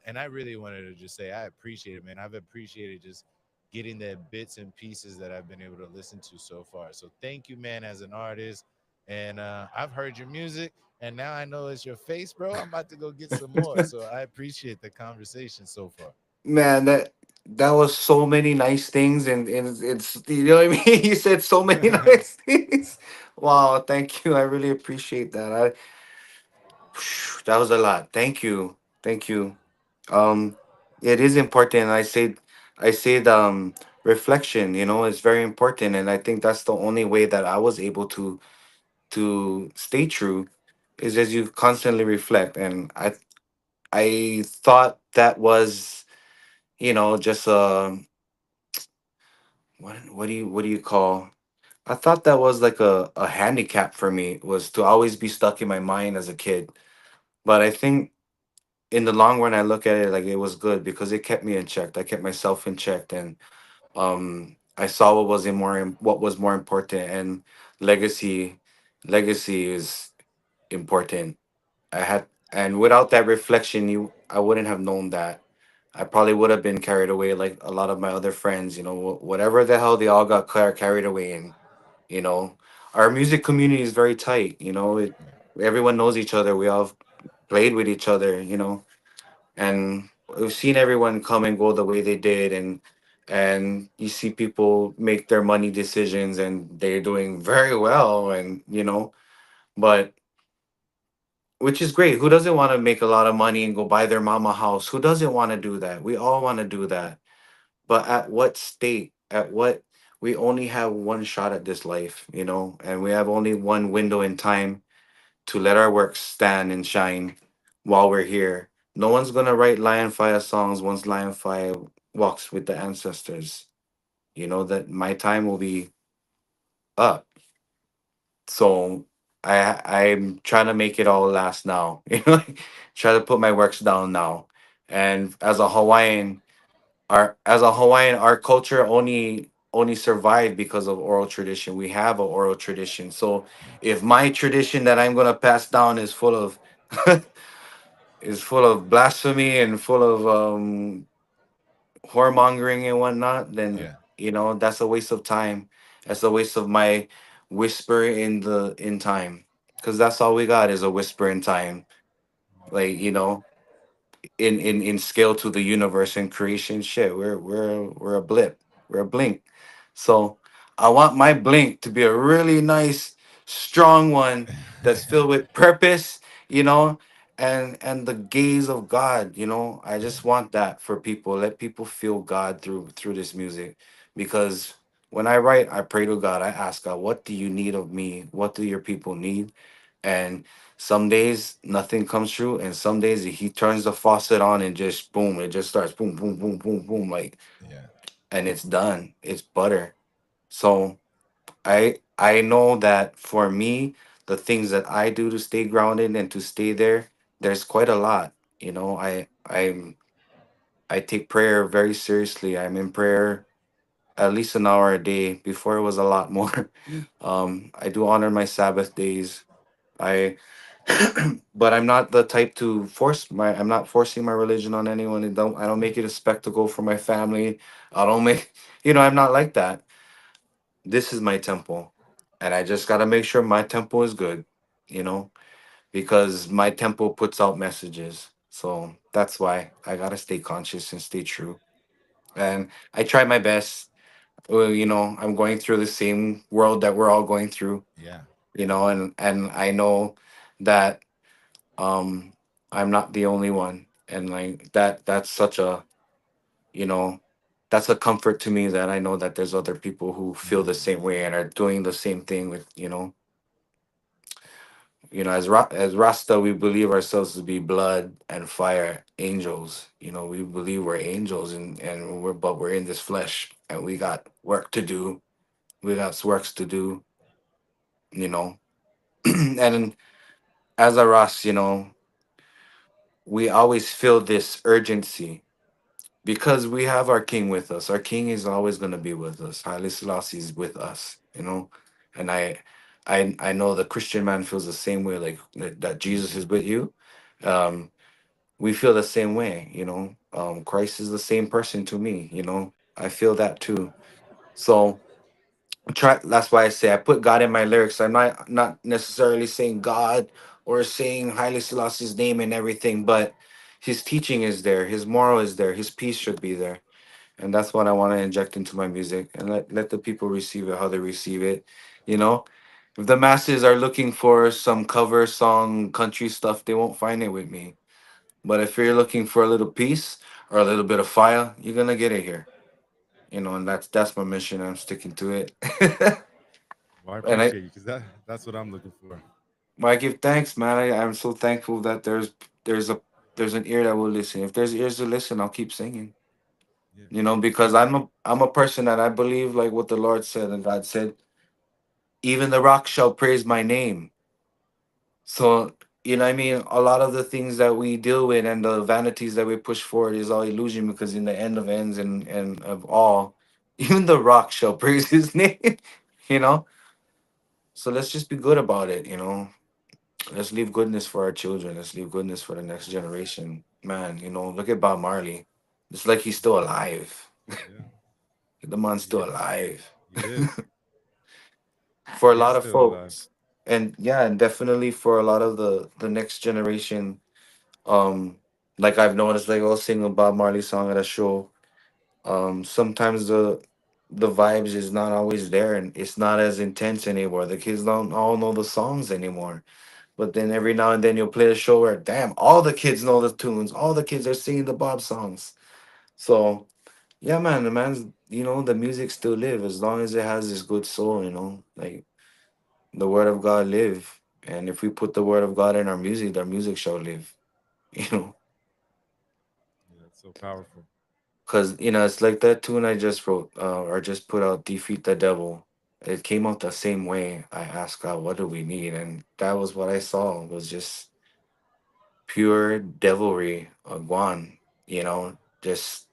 And I really wanted to just say I appreciate it, man. I've appreciated just getting the bits and pieces that I've been able to listen to so far. So thank you, man, as an artist. And I've heard your music, and now I know it's your face, bro. I'm about to go get some more. So I appreciate the conversation so far. Man, that was so many nice things, and it's, you know what I mean. You said so many nice things. Wow, thank you. I really appreciate that. That was a lot. Thank you. Um, it is important. I said reflection. You know, is very important, and I think that's the only way that I was able to stay true, is as you constantly reflect. And I thought that was, just what do you call? I thought that was like a handicap for me, was to always be stuck in my mind as a kid. But I think in the long run, I look at it like it was good because it kept me in check. I kept myself in check, and I saw what was more important, and legacy. Legacy is important. And without that reflection, I wouldn't have known that. I probably would have been carried away like a lot of my other friends. Whatever the hell they all got carried away in. You know, our music community is very tight. Everyone knows each other. We all played with each other. And we've seen everyone come and go the way they did, and you see people make their money decisions, and they're doing very well, and but which is great. Who doesn't want to make a lot of money and go buy their mama house? Who doesn't want to do that? We all want to do that. But at what state? At what? We only have one shot at this life, and we have only one window in time to let our work stand and shine while we're here. No one's gonna write Lion Fire songs once Lion Fire walks with the ancestors. You know that my time will be up. So I'm trying to make it all last now. Try to put my works down now. And as a Hawaiian, our culture only survived because of oral tradition. We have an oral tradition. So if my tradition that I'm gonna pass down is full of blasphemy and full of whoremongering and whatnot, then Yeah. that's a waste of time. That's a waste of my whisper in time, because that's all we got is a whisper in time. Like, in scale to the universe and creation, shit, we're a blip, we're a blink. So I want my blink to be a really nice strong one that's filled with purpose, you know and the gaze of God. I just want that for people. Let people feel God through this music, because when I write, I pray to God. I ask God, what do you need of me? What do your people need? And some days nothing comes true, and some days he turns the faucet on and just boom, it just starts boom, boom, boom, boom, boom, like, Yeah. and it's done. It's butter. So I know that for me, the things that I do to stay grounded and to stay there, there's quite a lot. I take prayer very seriously. I'm in prayer at least an hour a day. Before it was a lot more. I do honor my Sabbath days. I but I'm not the type to I'm not forcing my religion on anyone. I don't make it a spectacle for my family. I don't make I'm not like that. This is my temple. and I just gotta make sure my tempo is good, you know, because my tempo puts out messages. So that's why I gotta stay conscious and stay true. And I try my best. Well, I'm going through the same world that we're all going through, Yeah. and I know that um I'm not the only one. And like that's such a, you know, that's a comfort to me that I know that there's other people who feel the Mm. same way and are doing the same thing with, as Rasta, we believe ourselves to be blood and fire angels. We believe we're angels, and we're in this flesh, and we got work to do. We got works to do, you know. And as a Ras, we always feel this urgency because we have our king with us. Our king is always going to be with us. Haile Selassie is with us. And I know the Christian man feels the same way, like that Jesus Mm. is with you. Um, we feel the same way. Christ is the same person to me. I feel that too. So try that's why I say I put God in my lyrics. I'm not necessarily saying God or saying Haile Selassie's name and everything, but his teaching is there, his moral is there, his peace should be there. And that's what I want to inject into my music, and let the people receive it how they receive it. You know? If the masses are looking for some cover song country stuff, they won't find it with me. But if you're looking for a little peace or a little bit of fire, you're gonna get it here. And that's my mission. I'm sticking to it. Well, I And appreciate you because that's what I'm looking for. I give thanks, man. I'm so thankful that there's a there's an ear that will listen. If there's ears to listen, I'll keep singing. Yeah. Because I'm a person that I believe like what the Lord said, and God said, even the rock shall praise my name. So, what I mean, a lot of the things that we deal with and the vanities that we push forward is all illusion, because in the end of ends and of all, even the rock shall praise his name. you know? So let's just be good about it. Let's leave goodness for our children. Let's leave goodness for the next generation. Man, look at Bob Marley. It's like he's still alive. Yeah. The man's He still is. alive. He is. For a He is lot of still alive. folks. And yeah, and definitely for a lot of the next generation. Um, like I've noticed, like I'll sing a Bob Marley song at a show. Sometimes the vibes is not always there, and it's not as intense anymore. The kids don't all know the songs anymore. But then every now and then you'll play a show where, damn, all the kids know the tunes. All the kids are singing the Bob songs. So yeah, man, the music still live as long as it has this good soul. Like the word of God live. And if we put the word of God in our music shall live. You know, Yeah, it's so powerful. because it's like that tune I just wrote, or just put out, "Defeat the Devil." It came out the same way. I asked God, "What do we need?" And that was what I saw, was just pure devilry of Guan. Just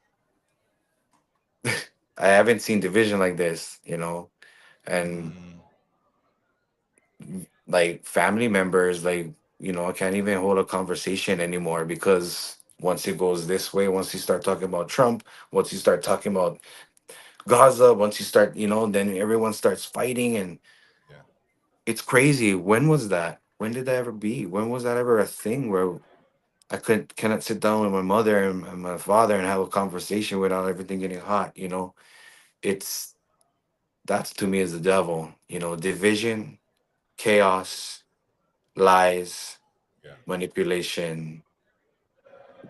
I haven't seen division like this. And Mm. like family members, like, I can't even hold a conversation anymore, because once it goes this way, once you start talking about Trump, once you start talking about Gaza, once you start, then everyone starts fighting, and Yeah. it's crazy. When was that? When did that ever be? When was that ever a thing where I cannot sit down with my mother and my father and have a conversation without everything getting hot? It's That's to me is the devil. Division, chaos, lies, Yeah. manipulation,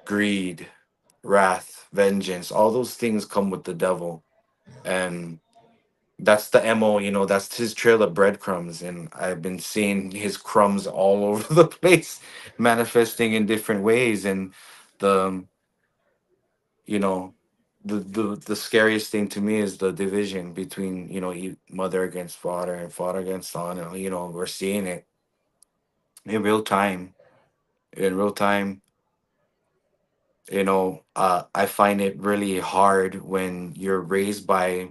greed, wrath, vengeance. All those things come with the devil, and that's the mo. That's his trail of breadcrumbs, and I've been seeing his crumbs all over the place, manifesting in different ways. And the you know the scariest thing to me is the division between, mother against father and father against son. And we're seeing it in real time. In real time, I find it really hard when you're raised by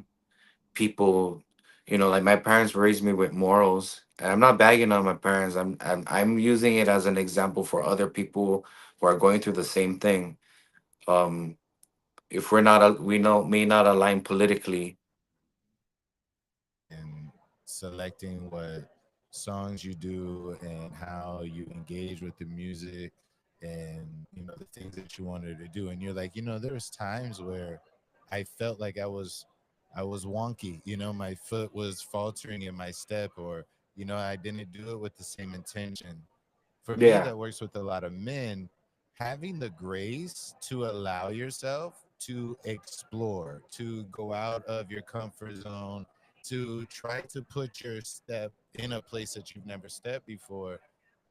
people, like my parents raised me with morals. And I'm not bagging on my parents. I'm using it as an example for other people who are going through the same thing. um if we know may not align politically. And selecting what songs you do and how you engage with the music and the things that you wanted to do. And you're like, there was times where I felt like I was wonky. My foot was faltering in my step, or I didn't do it with the same intention. For me, Yeah. that works with a lot of men, having the grace to allow yourself to explore, to go out of your comfort zone, to try to put your step in a place that you've never stepped before.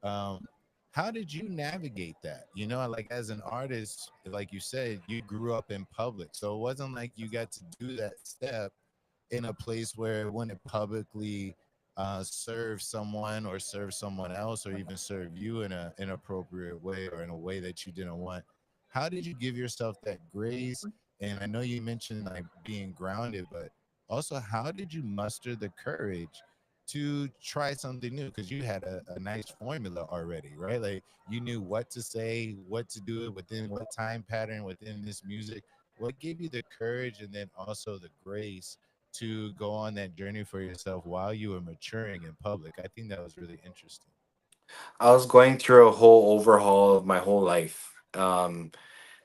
um, how did you navigate that? Like, as an artist, like you said, you grew up in public, so it wasn't like you got to do that step in a place where it wouldn't publicly serve someone or serve someone else, or even serve you in an inappropriate way or in a way that you didn't want. How did you give yourself that grace? And I know you mentioned like being grounded, but also, how did you muster the courage to try something new? Because you had a nice formula already, right? Like, you knew what to say, what to do it within, what time pattern within this music. What gave you the courage and then also the grace to go on that journey for yourself while you were maturing in public? I think that was really interesting. I was going through a whole overhaul of my whole life.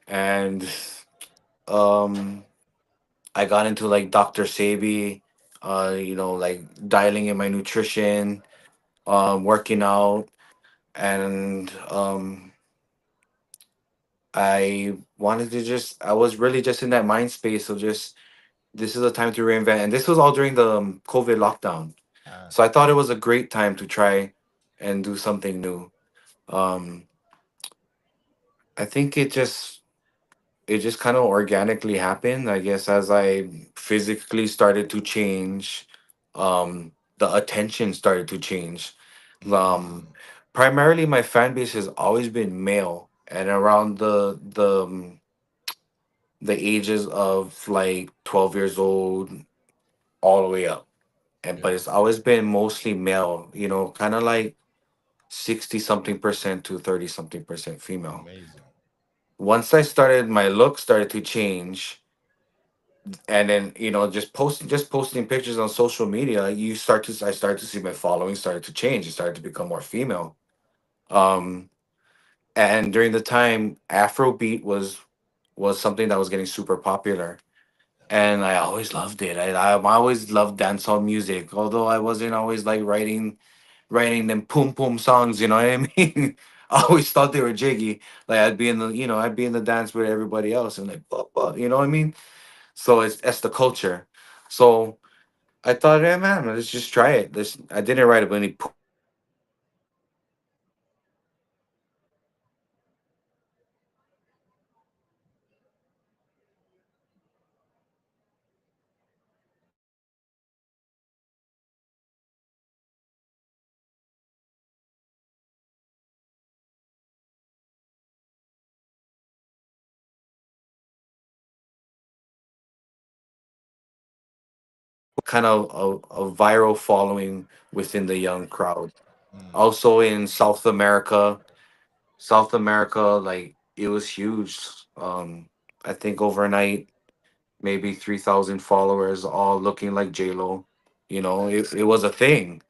And um I got into like Dr. Sabi, like dialing in my nutrition, working out, and I was really just in that mind space of just, this is a time to reinvent. And this was all during the COVID lockdown. Ah, So I thought it was a great time to try and do something new. Um, I think it just kind of organically happened, I guess, as I physically started to change. The attention started to change. Um, mm, Primarily, my fan base has always been male, and around the ages of like 12 years old all the way up. And but yeah, it's always been mostly male, kind of like 60 something percent to 30 something percent female. amazing. Once my look started to change, and then just posting pictures on social media, I started to see my following started to change. It started to become more female. Um and during the time, Afrobeat was something that was getting super popular, and I always loved it. I always loved dancehall music, although I wasn't always like writing them pum pum songs. You know what I mean? I always thought they were jiggy. Like, I'd be in the dance with everybody else, and like, you know what I mean? So that's the culture. So I thought, yeah, man, let's just try it. I didn't write up any poems or anything. I just wrote some lyrics, and kind of a viral following within the young crowd. Mm, Also in South America, like, it was huge. I think overnight, maybe 3,000 followers, all looking like J Lo. It was a thing.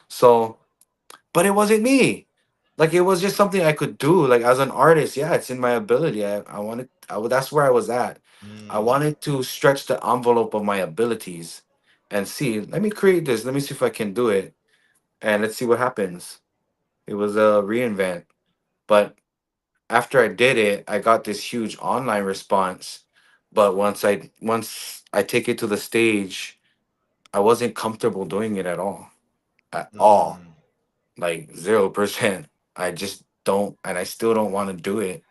So, but it wasn't me. Like, it was just something I could do. Like, as an artist, yeah, it's in my ability. That's where I was at. I mm, wanted to stretch the envelope of my abilities and see. Let me create this. Let me see if I can do it, and let's see what happens. It was a reinvent, but after I did it, I got this huge online response. But once I take it to the stage, I wasn't comfortable doing it at all. At all. mm. Like 0%. I just don't, and I still don't want to do it.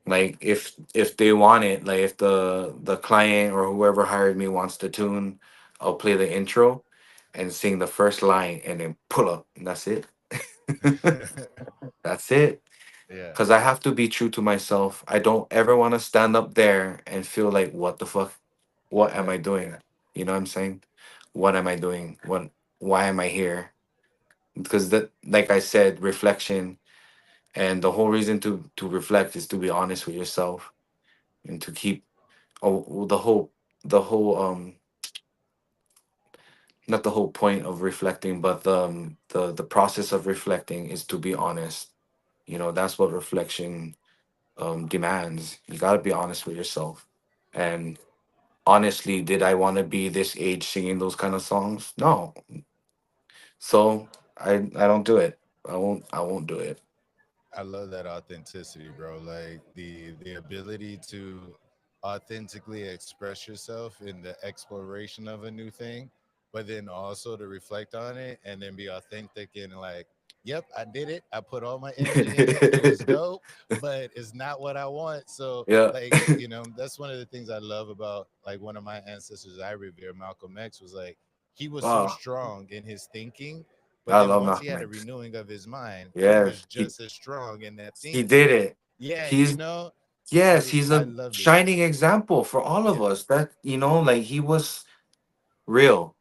Like, if they want it, like, if the client or whoever hired me wants the tune, I'll play the intro and sing the first line and then pull up, and that's it. That's it. Yeah, Because I have to be true to myself. I don't ever want to stand up there and feel like, what the fuck? What am right. I doing? You know what I'm saying? What am I doing? Why am I here? Because that, like I said, reflection, and the whole reason to reflect is to be honest with yourself, and to keep, oh, the whole not the whole point of reflecting, but the process of reflecting is to be honest. You know, that's what reflection demands. You got to be honest with yourself. And honestly, did I want to be this age singing those kind of songs? No. So I don't do it. I won't do it. I love that authenticity, bro. Like the ability to authentically express yourself in the exploration of a new thing, but then also to reflect on it and then be authentic and like, yep, I did it. I put all my energy in it. It was dope, but it's not what I want. So Yeah. like, you know, that's one of the things I love about like one of my ancestors I revere, Malcolm X, was like he was so Oh, strong in his thinking, but I then love once he Malcolm had a X. renewing of his mind, he was Yes, just as strong in that he thinking. did it. Yeah, you He's know, yes, he's I a loved it. shining example for all of Yeah, us. That like he was real.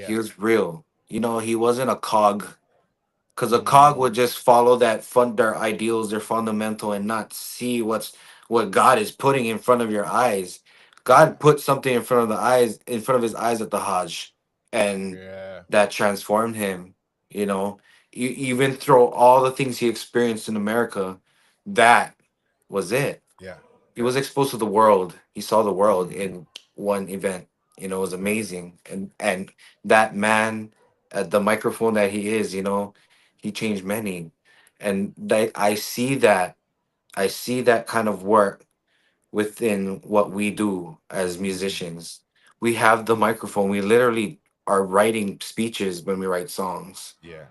He yeah. was real. He wasn't a cog. Because a cog would Mm, just follow their ideals, their fundamental, and not see what God is putting in front of your eyes. yeah, God put something in front of his eyes at the Hajj, and yeah, that transformed him. You know, even through all the things he experienced in America, that was it. yeah, He yeah. was exposed to the world. He saw the world Mm, in one event. It was yeah. amazing. And that man, at the microphone that he is, he changed many. And that I see that kind of work within what we do as Mm, musicians. We have the microphone. We literally are writing speeches when we write songs. yeah.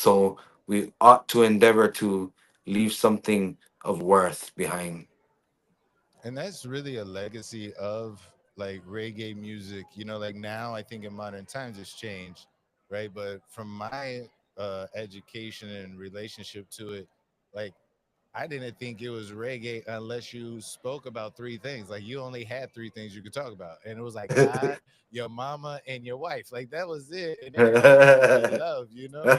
So we ought to endeavor to leave something of worth behind. And that's really a legacy of like reggae music. You know, like now I think in modern times it's changed, right? But from my education and relationship to it, like I didn't think it was reggae unless you spoke about three things. Like you only had three things you could talk about, and it was like God, your mama, and your wife. Like that was it, and everybody else was just love, you know.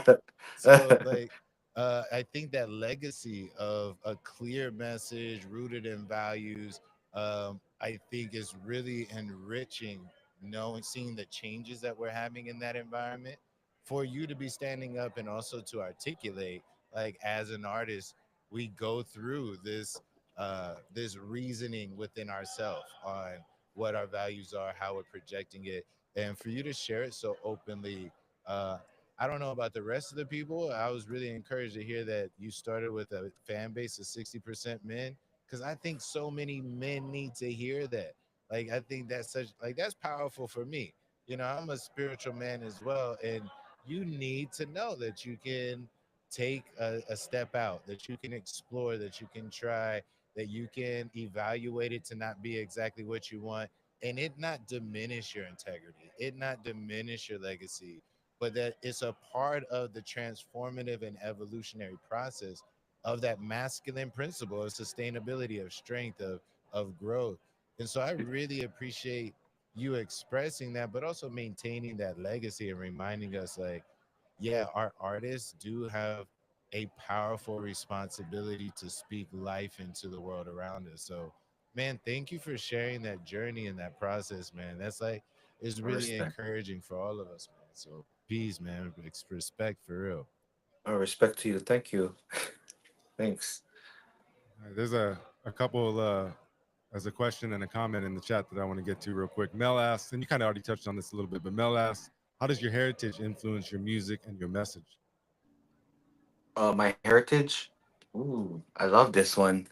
So like, I think that legacy of a clear message rooted in values, I think is really enriching. Knowing, seeing the changes that we're having in that environment, for you to be standing up and also to articulate, like as an artist we go through this reasoning within ourselves on what our values are, how we're projecting it, and for you to share it so openly. uh I don't know about the rest of the people. I was really encouraged to hear that you started with a fan base of 60% men, because I think so many men need to hear that. Like I think that's such, like that's powerful for me. You know, I'm a spiritual man as well, and you need to know that you can take a step out, that you can explore, that you can try, that you can evaluate it to not be exactly what you want, and it not diminish your integrity, it not diminish your legacy, but that it's a part of the transformative and evolutionary process of that masculine principle of sustainability, of strength, of growth. And so I really appreciate you expressing that, but also maintaining that legacy and reminding us like, yeah, our artists do have a powerful responsibility to speak life into the world around us. So, man, thank you for sharing that journey and that process, man. That's like, it's really Respect. encouraging for all of us, man. So, peace, man. Respect for real. Respect to you. Thank you. Thanks. There's a couple as a question and a comment in the chat that I want to get to real quick. Mel asks, and you kind of already touched on this a little bit, but Mel asks, how does your heritage influence your music and your message? My heritage. Ooh, I love this one.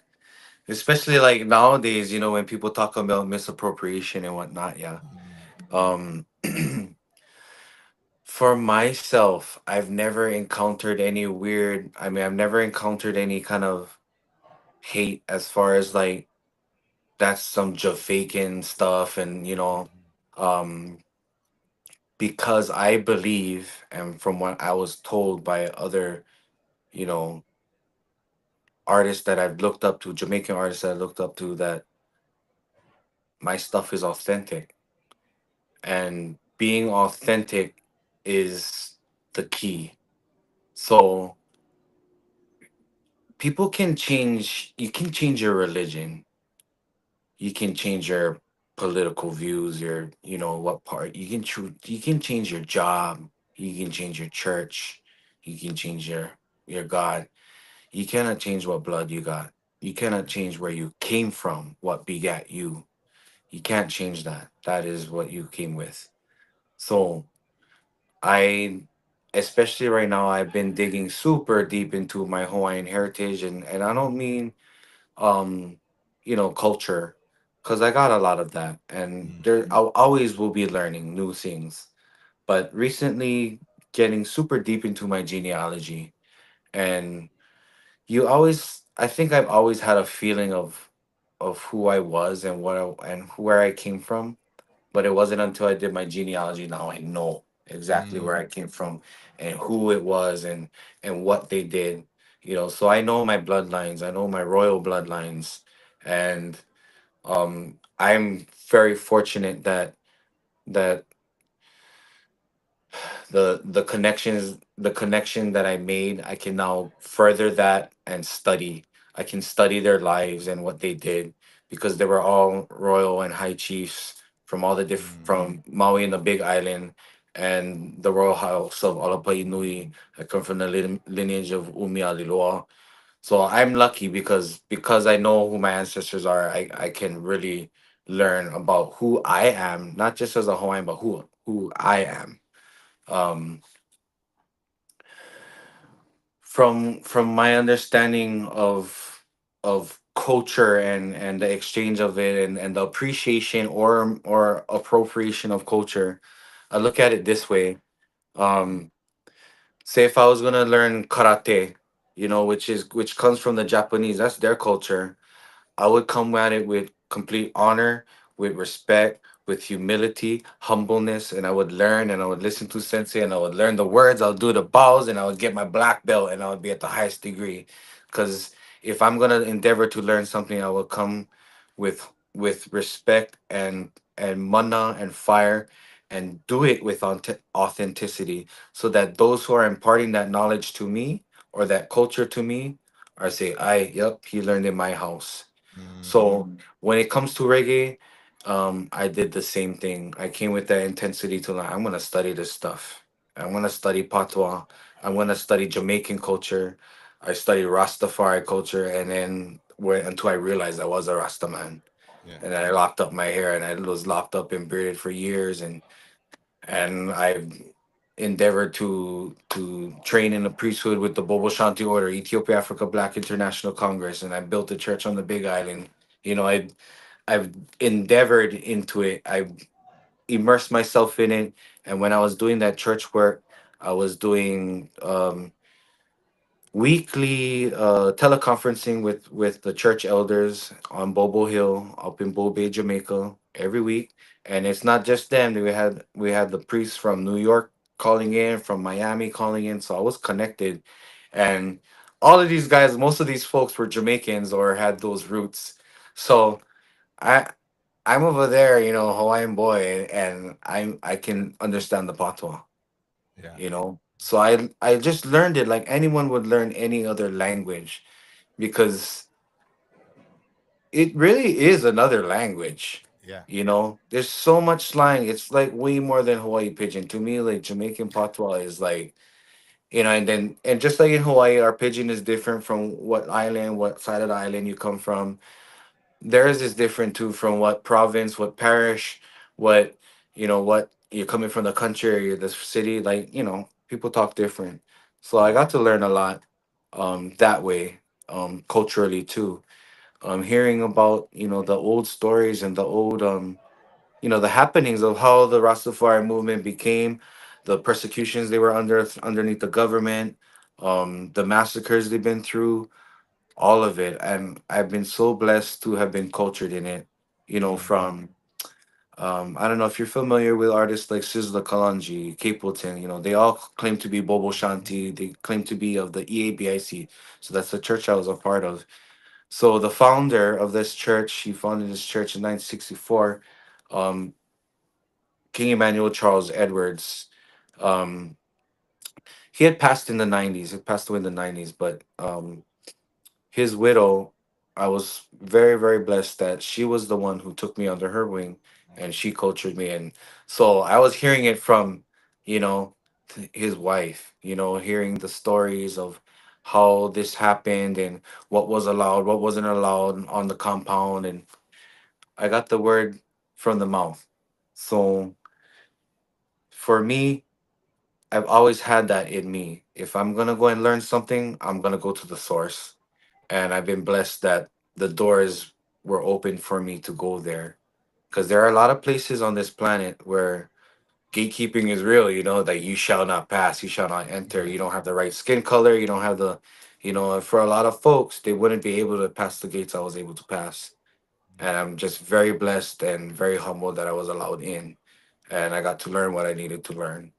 Especially like nowadays, when people talk about misappropriation and whatnot. Yeah. Um, for myself, I've never encountered any weird. I mean, I've never encountered any kind of hate as far as like that's some Jafaican stuff, and um, because I believe, and from what I was told by other, you know, artists that I've looked up to, Jamaican artists that I looked up to, that my stuff is authentic. And being authentic is the key. So you can change your religion, you can change your political views, your what part you can choose. You can change your job, you can change your church, you can change your God. You cannot change what blood you got. You cannot change where you came from, what begat you. You can't change that. That is what you came with. So I, especially right now, I've been digging super deep into my Hawaiian heritage, and I don't mean um culture, because I got a lot of that, and there Mhm. I always will be learning new things. But recently, getting super deep into my genealogy, and I think I've always had a feeling of who I was and and where I came from, but it wasn't until I did my genealogy now I know exactly where Mm. I came from and who it was and what they did. So I know my bloodlines, I know my royal bloodlines, and I'm very fortunate that the connection that I made, I can now further that and study. I can study their lives and what they did, because they were all royal and high chiefs from all the Mhm. from Maui and the Big Island and the royal house of Alapai Nui. I come from the lineage of Umialiloa. So I'm lucky because I know who my ancestors are. I can really learn about who I am, not just as a Hawaiian, but who I am. Um, from my understanding of culture and the exchange of it and the appreciation or appropriation of culture, I look at it this way. um Say if I was going to learn karate, which comes from the Japanese, that's their culture. I would come at it with complete honor, with respect, with humility, humbleness, and I would learn and I would listen to sensei and I would learn the words. I'll do the bows and I would get my black belt and I would be at the highest degree. Because if I'm gonna endeavor to learn something, I will come with respect and mana and fire and do it with authenticity, so that those who are imparting that knowledge to me or that culture to me are say, I, yep, he learned in my house. Mhm. So when it comes to reggae, I did the same thing. I came with that intensity to like, I'm gonna study this stuff. I'm gonna study patois. I'm gonna study Jamaican culture. I studied Rastafari culture, and then until I realized I was a Rasta man, Yeah. and then I locked up my hair, and I was locked up and bearded for years, and I've endeavored to train in the priesthood with the Bobo Shanti Order, Ethiopia Africa Black International Congress, and I built a church on the Big Island. I've endeavored into it. I've immersed myself in it, and when I was doing that church work, I was doing weekly teleconferencing with the church elders on Bobo Hill up in Bow Bay, Jamaica, every week. And it's not just them. We had the priests from New York calling in, from Miami calling in. So I was connected, and all of these guys, most of these folks were Jamaicans or had those roots. So I I'm over there, Hawaiian boy, and I can understand the patois. Yeah. So I just learned it like anyone would learn any other language, because it really is another language. Yeah. There's so much slang. It's like way more than Hawaii pidgin to me. Like Jamaican patois is like, and just like in Hawaii, our pidgin is different from what side of the island you come from. Theirs is different too, from what province, what parish, what you're coming from, the country or the city. Like, people talk different. So I Yeah. got to learn a lot that way, culturally too. Hearing about, the old stories and the old the happenings of how the Rastafari movement became, the persecutions they were underneath the government, the massacres they've been through, all of it. And I've been so blessed to have been cultured in it, Mhm. from I don't know if you're familiar with artists like Sizzla Kalonji, Capleton. They all claim to be Bobo Shanti. They claim to be of the EABIC. So that's the church I was a part of. So the founder of this church, he founded this church in 1964. Um, King Emmanuel Charles Edwards. Um, he had passed in the 90s. He passed away in the 90s, but his widow, I was very, very blessed that she was the one who took me under her wing and Mm, she cultured me. And so I was hearing it from, you know, his wife, hearing the stories of how this happened and what was allowed, what wasn't allowed on the compound. And I got the word from the mouth. So for me, I've always had that in me. If I'm going to go and learn something, I'm going to go to the source. And I've been blessed that the doors were open for me to go there, because there are a lot of places on this planet where gatekeeping is real, that you shall not pass, you shall not enter, yeah. you don't have the right skin color, you don't have the, and for a lot of folks, they wouldn't be able to pass the gates I was able to pass. And Mm. I'm just very blessed and very humbled that I was allowed in, and I got to learn what I needed to learn.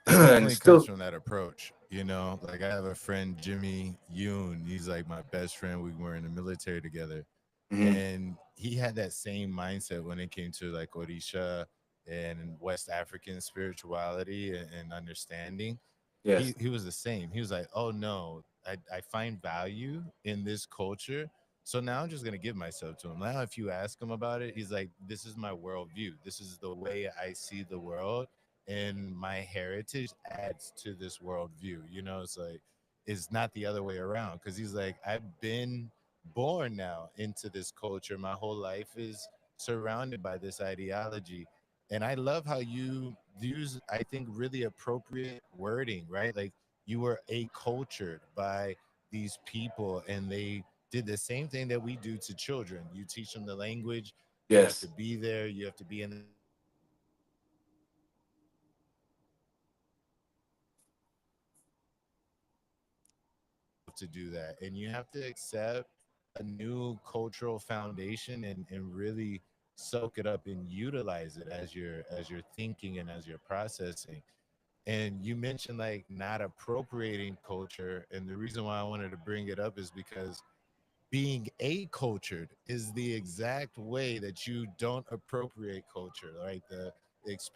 It And definitely comes still, from that approach, you know. Like I have a friend, Jimmy Yoon. He's like my best friend. We were in the military together, mhm, and he had that same mindset when it came to like Orisha and West African spirituality and understanding. yes, He was the same. He was like, "Oh no, I find value in this culture, so now I'm just gonna give myself to him." Now, if you ask him about it, he's like, "This is my worldview. This is the way I see the world, and my heritage adds to this worldview." You know, it's like it's not the other way around because he's like, "I've been born now into this culture. My whole life is surrounded by this ideology." And I love how you use, I think, really appropriate wording, right? Like you were accultured by these people and they did the same thing that we do to children. You teach them the language, you have to yes, be there, you have to be in that environment. And you have to to do that. And you have to accept a new cultural foundation and really soak it up and utilize it as you're thinking and as you're processing. And you mentioned like not appropriating culture. And the reason why I wanted to bring it up is because being accultured is the exact way that you don't appropriate culture, right? The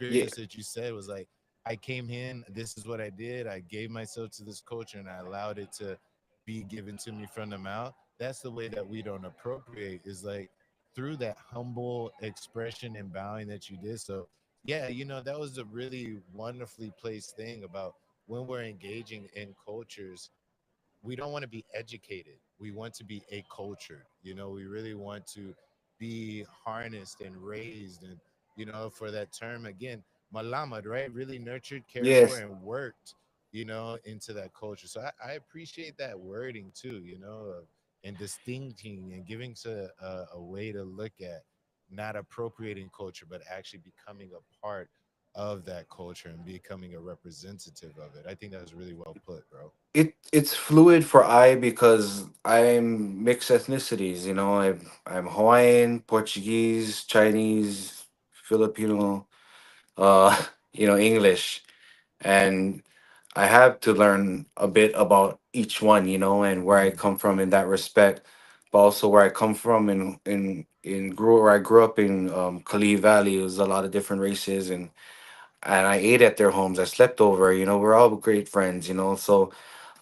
yeah, experience that you said was like, I came in, this is what I did. I gave myself to this culture and I allowed it to be given to me from the mouth. That's the way that we don't appropriate, is like through that humble expression and bowing that you did. So, yeah, you know, that was a really wonderfully placed thing about when we're engaging in cultures, we don't want to be educated. We want to be accultured. You know, we really want to be harnessed and raised and, you know, for that term again, malamad, right? Really nurtured, cared for, yes. and worked, you know, into that culture. So I appreciate that wording too, you know, and distincting and giving to a way to look at not appropriating culture, but actually becoming a part of that culture and becoming a representative of it. I think that was really well put, bro. It's fluid for I because I'm mixed ethnicities. I'm Hawaiian, Portuguese, Chinese, Filipino, uh, English, and I have to learn a bit about each one, and where I Mm, come from in that respect, but also where I come from where I grew up in Kali Valley. It was a lot of different races, and I ate at their homes. I slept over. We're all great friends. So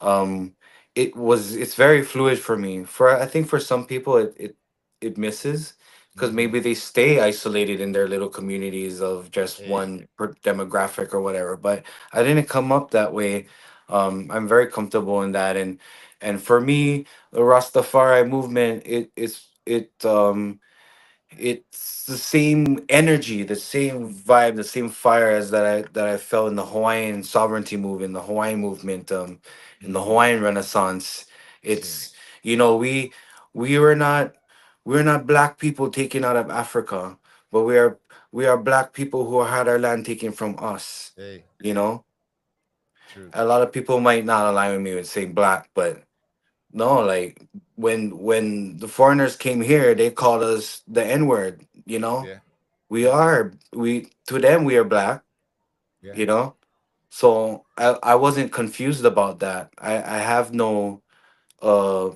um, it's very fluid for me. I think for some people it misses because mm-hmm. maybe they stay isolated in their little communities of just Hey, one demographic or whatever. But I didn't come up that way. I'm very comfortable in that, and for me, the Rastafari movement, it's the same energy, the same vibe, the same fire as that I felt in the Hawaiian sovereignty movement, the Hawaiian movement, in the mm, Hawaiian Renaissance. same. It's we were not we're not black people taken out of Africa, but we are black people who had our land taken from us. Hey, You know, truth. a lot of people might not align with me with saying black, but no, like when the foreigners came here, they called us the N word. Yeah, yeah, We to them we are black. yeah. you know so I wasn't confused about that. I have no uh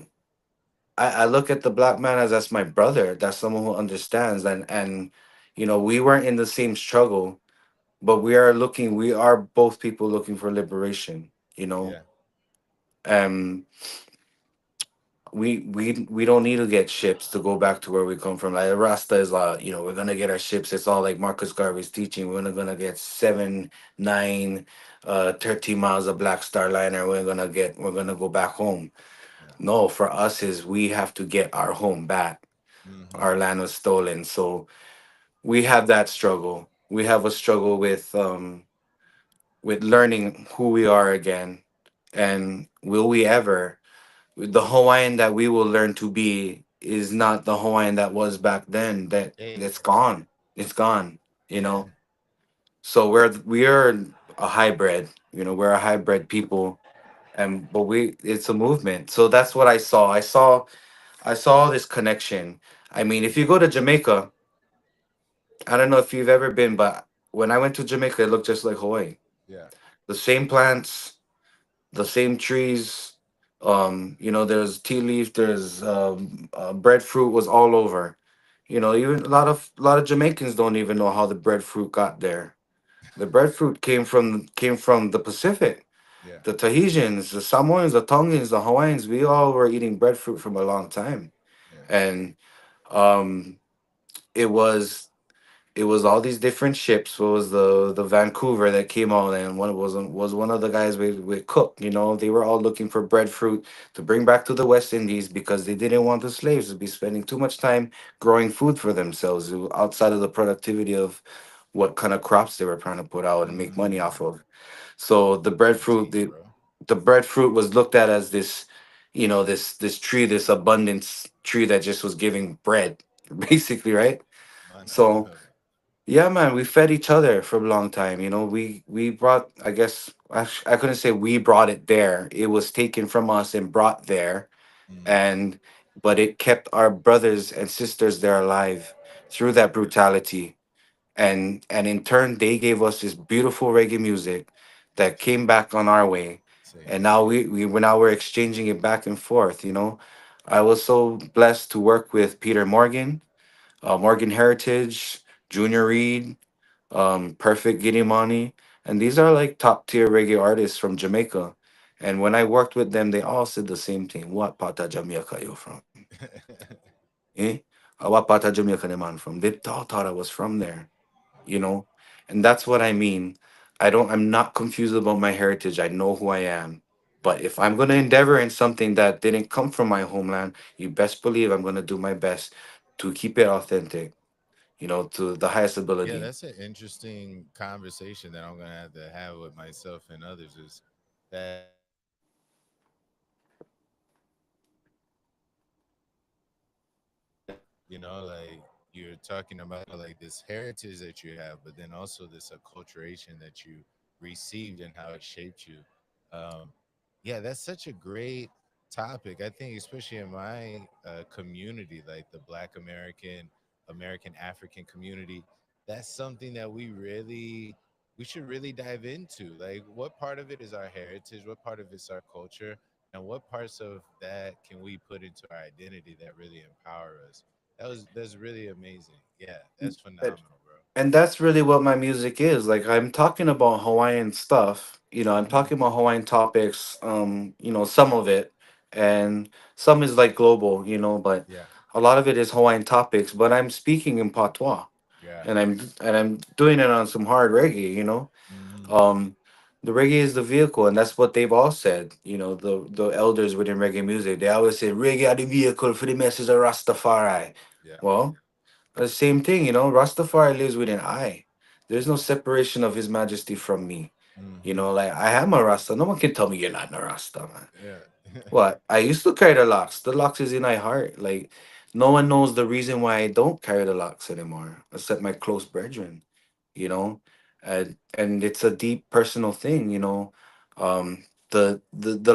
I look at the black man as that's my brother, that's someone who understands, and we weren't in the same struggle, but we are both people looking for liberation. Yeah. um we don't need to get ships to go back to where we come from. Like Rasta is we're gonna get our ships. It's all like Marcus Garvey's teaching. We're gonna get 7, 9, 13 miles of Black Star Liner. We're gonna go back home. Yeah. No, for us is we have to get our home back. Mm-hmm. Our land was stolen. So we have that struggle. We have a struggle with learning who we are again. And will we ever? The Hawaiian that we will learn to be is not the Hawaiian that was back then. That's Yes. gone. It's gone. You Yeah. know. So we are a hybrid. We're a hybrid people, and but we it's a movement. So that's what I saw. I saw this connection. I mean, if you go to Jamaica, I don't know if you've ever been, but when I went to Jamaica, it looked just like Hawaii. Yeah. The same plants, the same trees. There's tea leaf, there's breadfruit was all over. Even a lot of Jamaicans don't even know how the breadfruit got there. The breadfruit came from the Pacific. Yeah. The Tahitians, the Samoans, the Tongans, the Hawaiians, we all were eating breadfruit from a long time. Yeah. And um, it was it was all these different ships. It was the Vancouver that came out, and one was one of the guys with Cook. They were all looking for breadfruit to bring back to the West Indies because they didn't want the slaves to be spending too much time growing food for themselves outside of the productivity of what kind of crops they were trying to put out and make money Mm-hmm. off of. So the breadfruit, Guaranteed, the bro. the breadfruit was looked at as this tree, this abundance tree that just was giving bread, basically, right? Man, I So love it. yeah, man, we fed each other for a long time. We brought. I guess I couldn't say we brought it there. It was taken from us and brought there, Mm. and but it kept our brothers and sisters there alive through that brutality, and in turn they gave us this beautiful reggae music that came back on our way, Say and no. now we're exchanging it back and forth. I was so blessed to work with Peter Morgan, Morgan Heritage, Junior Reed, Perfect Gideon, and these are like top tier reggae artists from Jamaica. And when I worked with them, they all said the same thing. What part of Jamaica you from? Eh? What part of Jamaica the man from? They all thought I was from there, you know? And that's what I mean. I'm not confused about my heritage. I know who I am. But if I'm gonna endeavor in something that didn't come from my homeland, you best believe I'm gonna do my best to keep it authentic, to the highest Yeah, ability. that's an interesting conversation that I'm gonna have to have with myself and others. Is that like you're talking about like this heritage that you have, but then also this acculturation that you received and how it shaped you. Um, yeah, that's such a great topic. I think, especially in my community, like the Black American African community, that's something that we should really dive into. Like, what part of it is our heritage? What part of it's our culture? And what parts of that can we put into our identity that really empower us? That's really amazing. Yeah, that's phenomenal, bro. And that's really what my music is. Like I'm talking about Hawaiian stuff, I'm Hmm. talking about Hawaiian topics, some of it, and some is like global, but Yeah, a lot of it is Hawaiian topics, but I'm speaking in patois, yeah. and I'm doing it on some hard reggae, Hmm. um the reggae is the vehicle, and that's what they've all said, the elders within reggae music. They always say reggae are the vehicle for the message of Rastafari. Yeah. Well, the same thing, Rastafari lives within I. There's no separation of His Majesty from me. Hmm. Like I am a Rasta. No one can tell me you're not a Rasta, man. Yeah. What? I used to carry the locks. The locks is in my heart. Like no one knows the reason why I don't carry the locks anymore, except my close brethren. You know, and it's a deep personal thing. The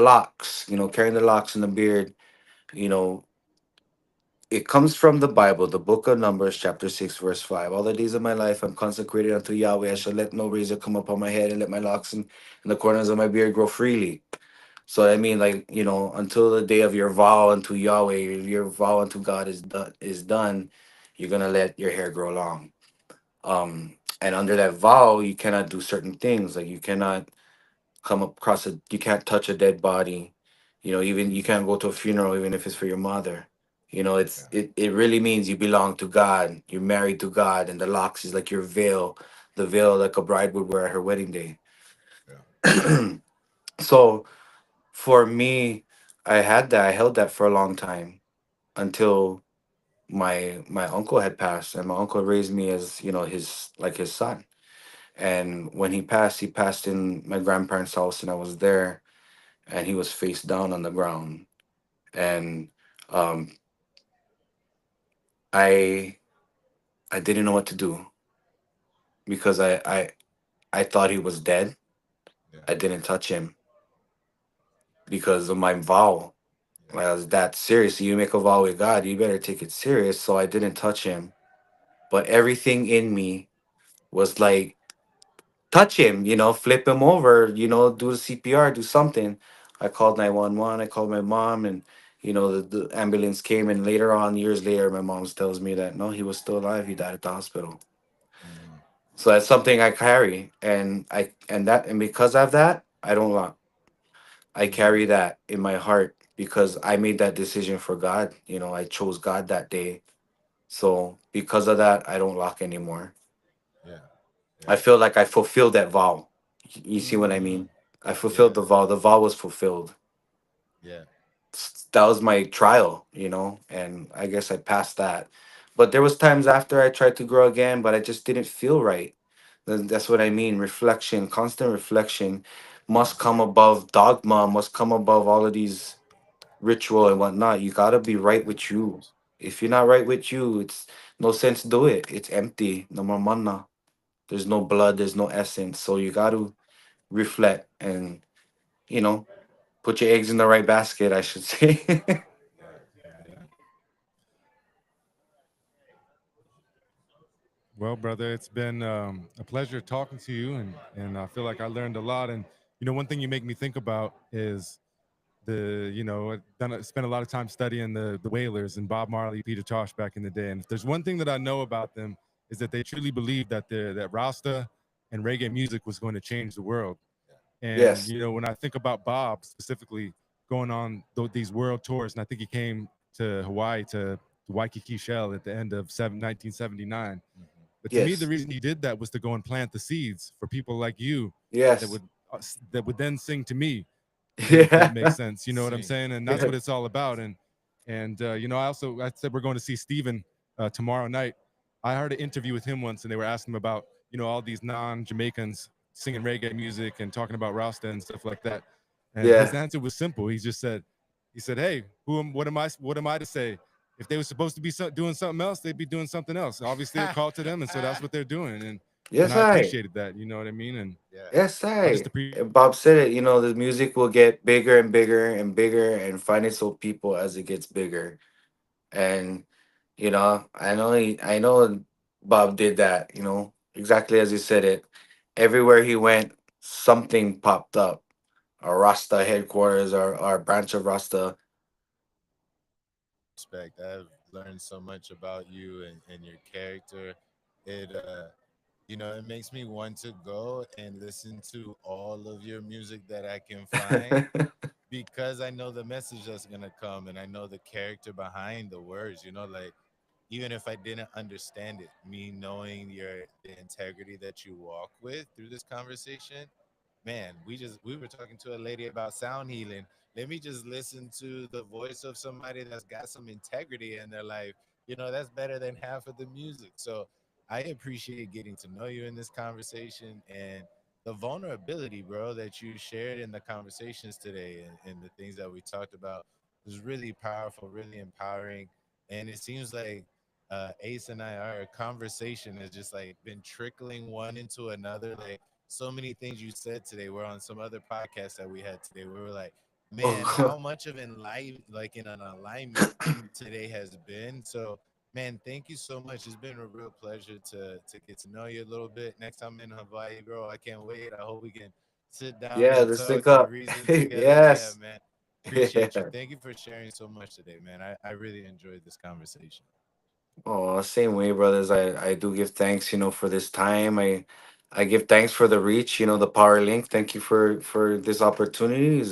locks. Carrying the locks and the beard. You know, it comes from the Bible, the book of Numbers, chapter 6, verse 5. All the days of my life I'm consecrated unto Yahweh. I shall let no razor come upon my head, and let my locks and the corners of my beard grow freely. So I mean, like, until the day of your vow unto Yahweh, your vow unto God is done, you're gonna let your hair grow long. And under that vow, you cannot do certain things. Like you cannot you can't touch a dead body. You know, even you can't go to a funeral even if it's for your mother. You know, Yeah. it really means you belong to God. You're married to God, and the locks is like your veil, the veil like a bride would wear at her wedding day. Yeah. So for me, I had that. I held that for a long time until my uncle had passed, and my uncle raised me as his like his son. And when he passed in my grandparents' house, and I was there, and he was face down on the ground, and um, I I didn't know what to do because I thought he was dead. Yeah. I didn't touch him because of my vow. Yeah. Like, I was that serious. You make a vow with God, you better take it serious. So I didn't touch him, but everything in me was like, touch him, flip him over, do the CPR, do something. I called 911, I called my mom, and the ambulance came. And later on, years later, my mom tells me that no, he was still alive. He died at the hospital. Mm-hmm. So that's something I carry, and because of that, I don't lie. I Mm-hmm. carry that in my heart because I made that decision for God. I chose God that day. So because of that, I don't lock anymore. Yeah. I Yeah. feel like I fulfilled that vow. You see what I Mm-hmm. mean? I Yeah. fulfilled the vow. The vow was fulfilled. Yeah. That was my trial, and I guess I passed that. But there was times after I tried to grow again, but I just didn't feel right. That's what I mean. Reflection, constant reflection must Mm-hmm. come above dogma, must come above all of these ritual and whatnot. You gotta be right Yeah. with you. If you're not right with you, it's no sense do it. It's empty. No more mana. There's no blood, there's no essence. So you gotta reflect and, you know, put your eggs in the right basket, I should say. Yeah. Yeah. Well, brother, it's been a pleasure talking to you, and I feel like I learned a lot. And one thing you make me think about is I've spent a lot of time studying the Wailers and Bob Marley, Peter Tosh back in the day. And if there's one thing that I know about them is that they truly believed that Rasta and reggae music was going to change the world. And Yes. when I think about Bob specifically going on these world tours, and I think he came to Hawaii to Waikiki Shell at the end of 1979. Mm-hmm. But to me, the Yes. reason he did that was to go and plant the seeds for people like you that Yes. would that would then sing to me, if that Yeah. makes sense. You know what I'm Sing. saying? And that's Yeah. what it's all about. And I said we're going to see Steven tomorrow night. I heard an interview with him once, and they were asking him about all these non-Jamaicans singing reggae music and talking about Rasta and stuff like that. And his Yeah. answer was simple. He said, "Hey, what am I to say? If they were supposed to be doing something else, they'd be doing something else. Obviously, it called to them, and so that's what they're doing. And Yes, I I. appreciated that. You know what I mean? And Yeah. Yes, I just I. appreciate. And Bob said it, the music will get bigger and bigger and bigger and find its own people as it gets bigger. And I know Bob did that, exactly as he said it. Everywhere he went, something popped up. A Rasta headquarters or branch of Rasta. Respect. I've learned so much about you and your character. It makes me want to go and listen to all of your music that I can find because I know the message that's gonna come and I know the character behind the words. Like even if I didn't understand it, me knowing the integrity that you walk with through this conversation, man, we were talking to a lady about sound healing. Let me just listen to the voice of somebody that's got some integrity in their life. That's better than half of the music. So I appreciate getting to know you in this conversation and the vulnerability, bro, that you shared in the conversations today and the things that we talked about was really powerful, really empowering. And it seems like Ace and I, our conversation has just like been trickling one into another. Like so many things you said today were on some other podcasts that we had today. We were like, man, how Oh, much of like in an alignment today has been. So, man, thank you so much. It's been a real pleasure to get to know you a little bit. Next time in Hawaii, bro, I can't wait. I hope we can sit down yeah, and let's talk link and up. reason together. Yeah, Yes. man. Appreciate you. Yeah. Thank you for sharing so much today, man. I really enjoyed this conversation. Oh, same way, brothers. I do give thanks, for this time. I give thanks for the reach, the power link. Thank you for this opportunity.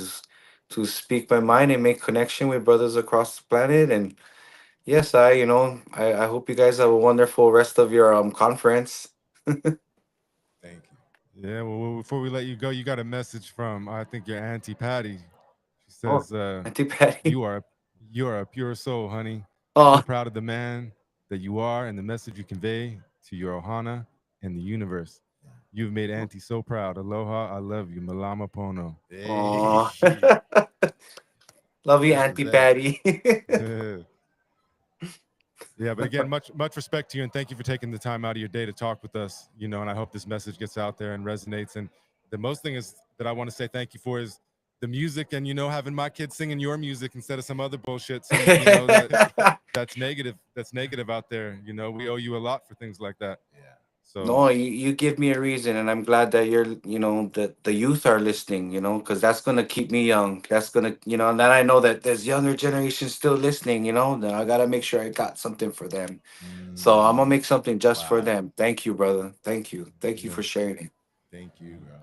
to speak my mind and make connection with brothers across the planet. And yes, I hope you guys have a wonderful rest of your conference. Thank you. Yeah, well, before we let you go, you got a message from I think your auntie Patty. She Oh, says, Auntie Patty. "You are a pure soul, honey. So Oh, proud of the man that you are and the message you convey to your ohana and the universe. You've made Auntie so proud. Aloha, I love you, Malama Pono." oh. Hey, Love you, that's what's Auntie up. Patty. Yeah, but again, much respect to you, and thank you for taking the time out of your day to talk with us. And I hope this message gets out there and resonates. And the most thing is that I want to say thank you for is the music, and having my kids singing your music instead of some other bullshit. That's negative. That's negative out there. We owe you a lot for things like that. Yeah. So No, you give me a reason, and I'm glad that that the youth are listening, because that's gonna keep me young. That's gonna, and then I know that there's younger generations still listening, then I gotta make sure I got something for them. So I'm gonna make something just for Wow. them. Thank you, brother. Thank you. Thank you Yeah. for sharing it. Thank you, bro.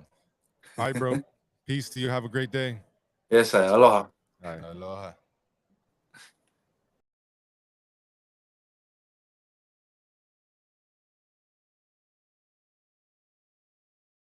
all right, bro. Peace to you. Have a great day. Yes, sir. Aloha. All right. Aloha.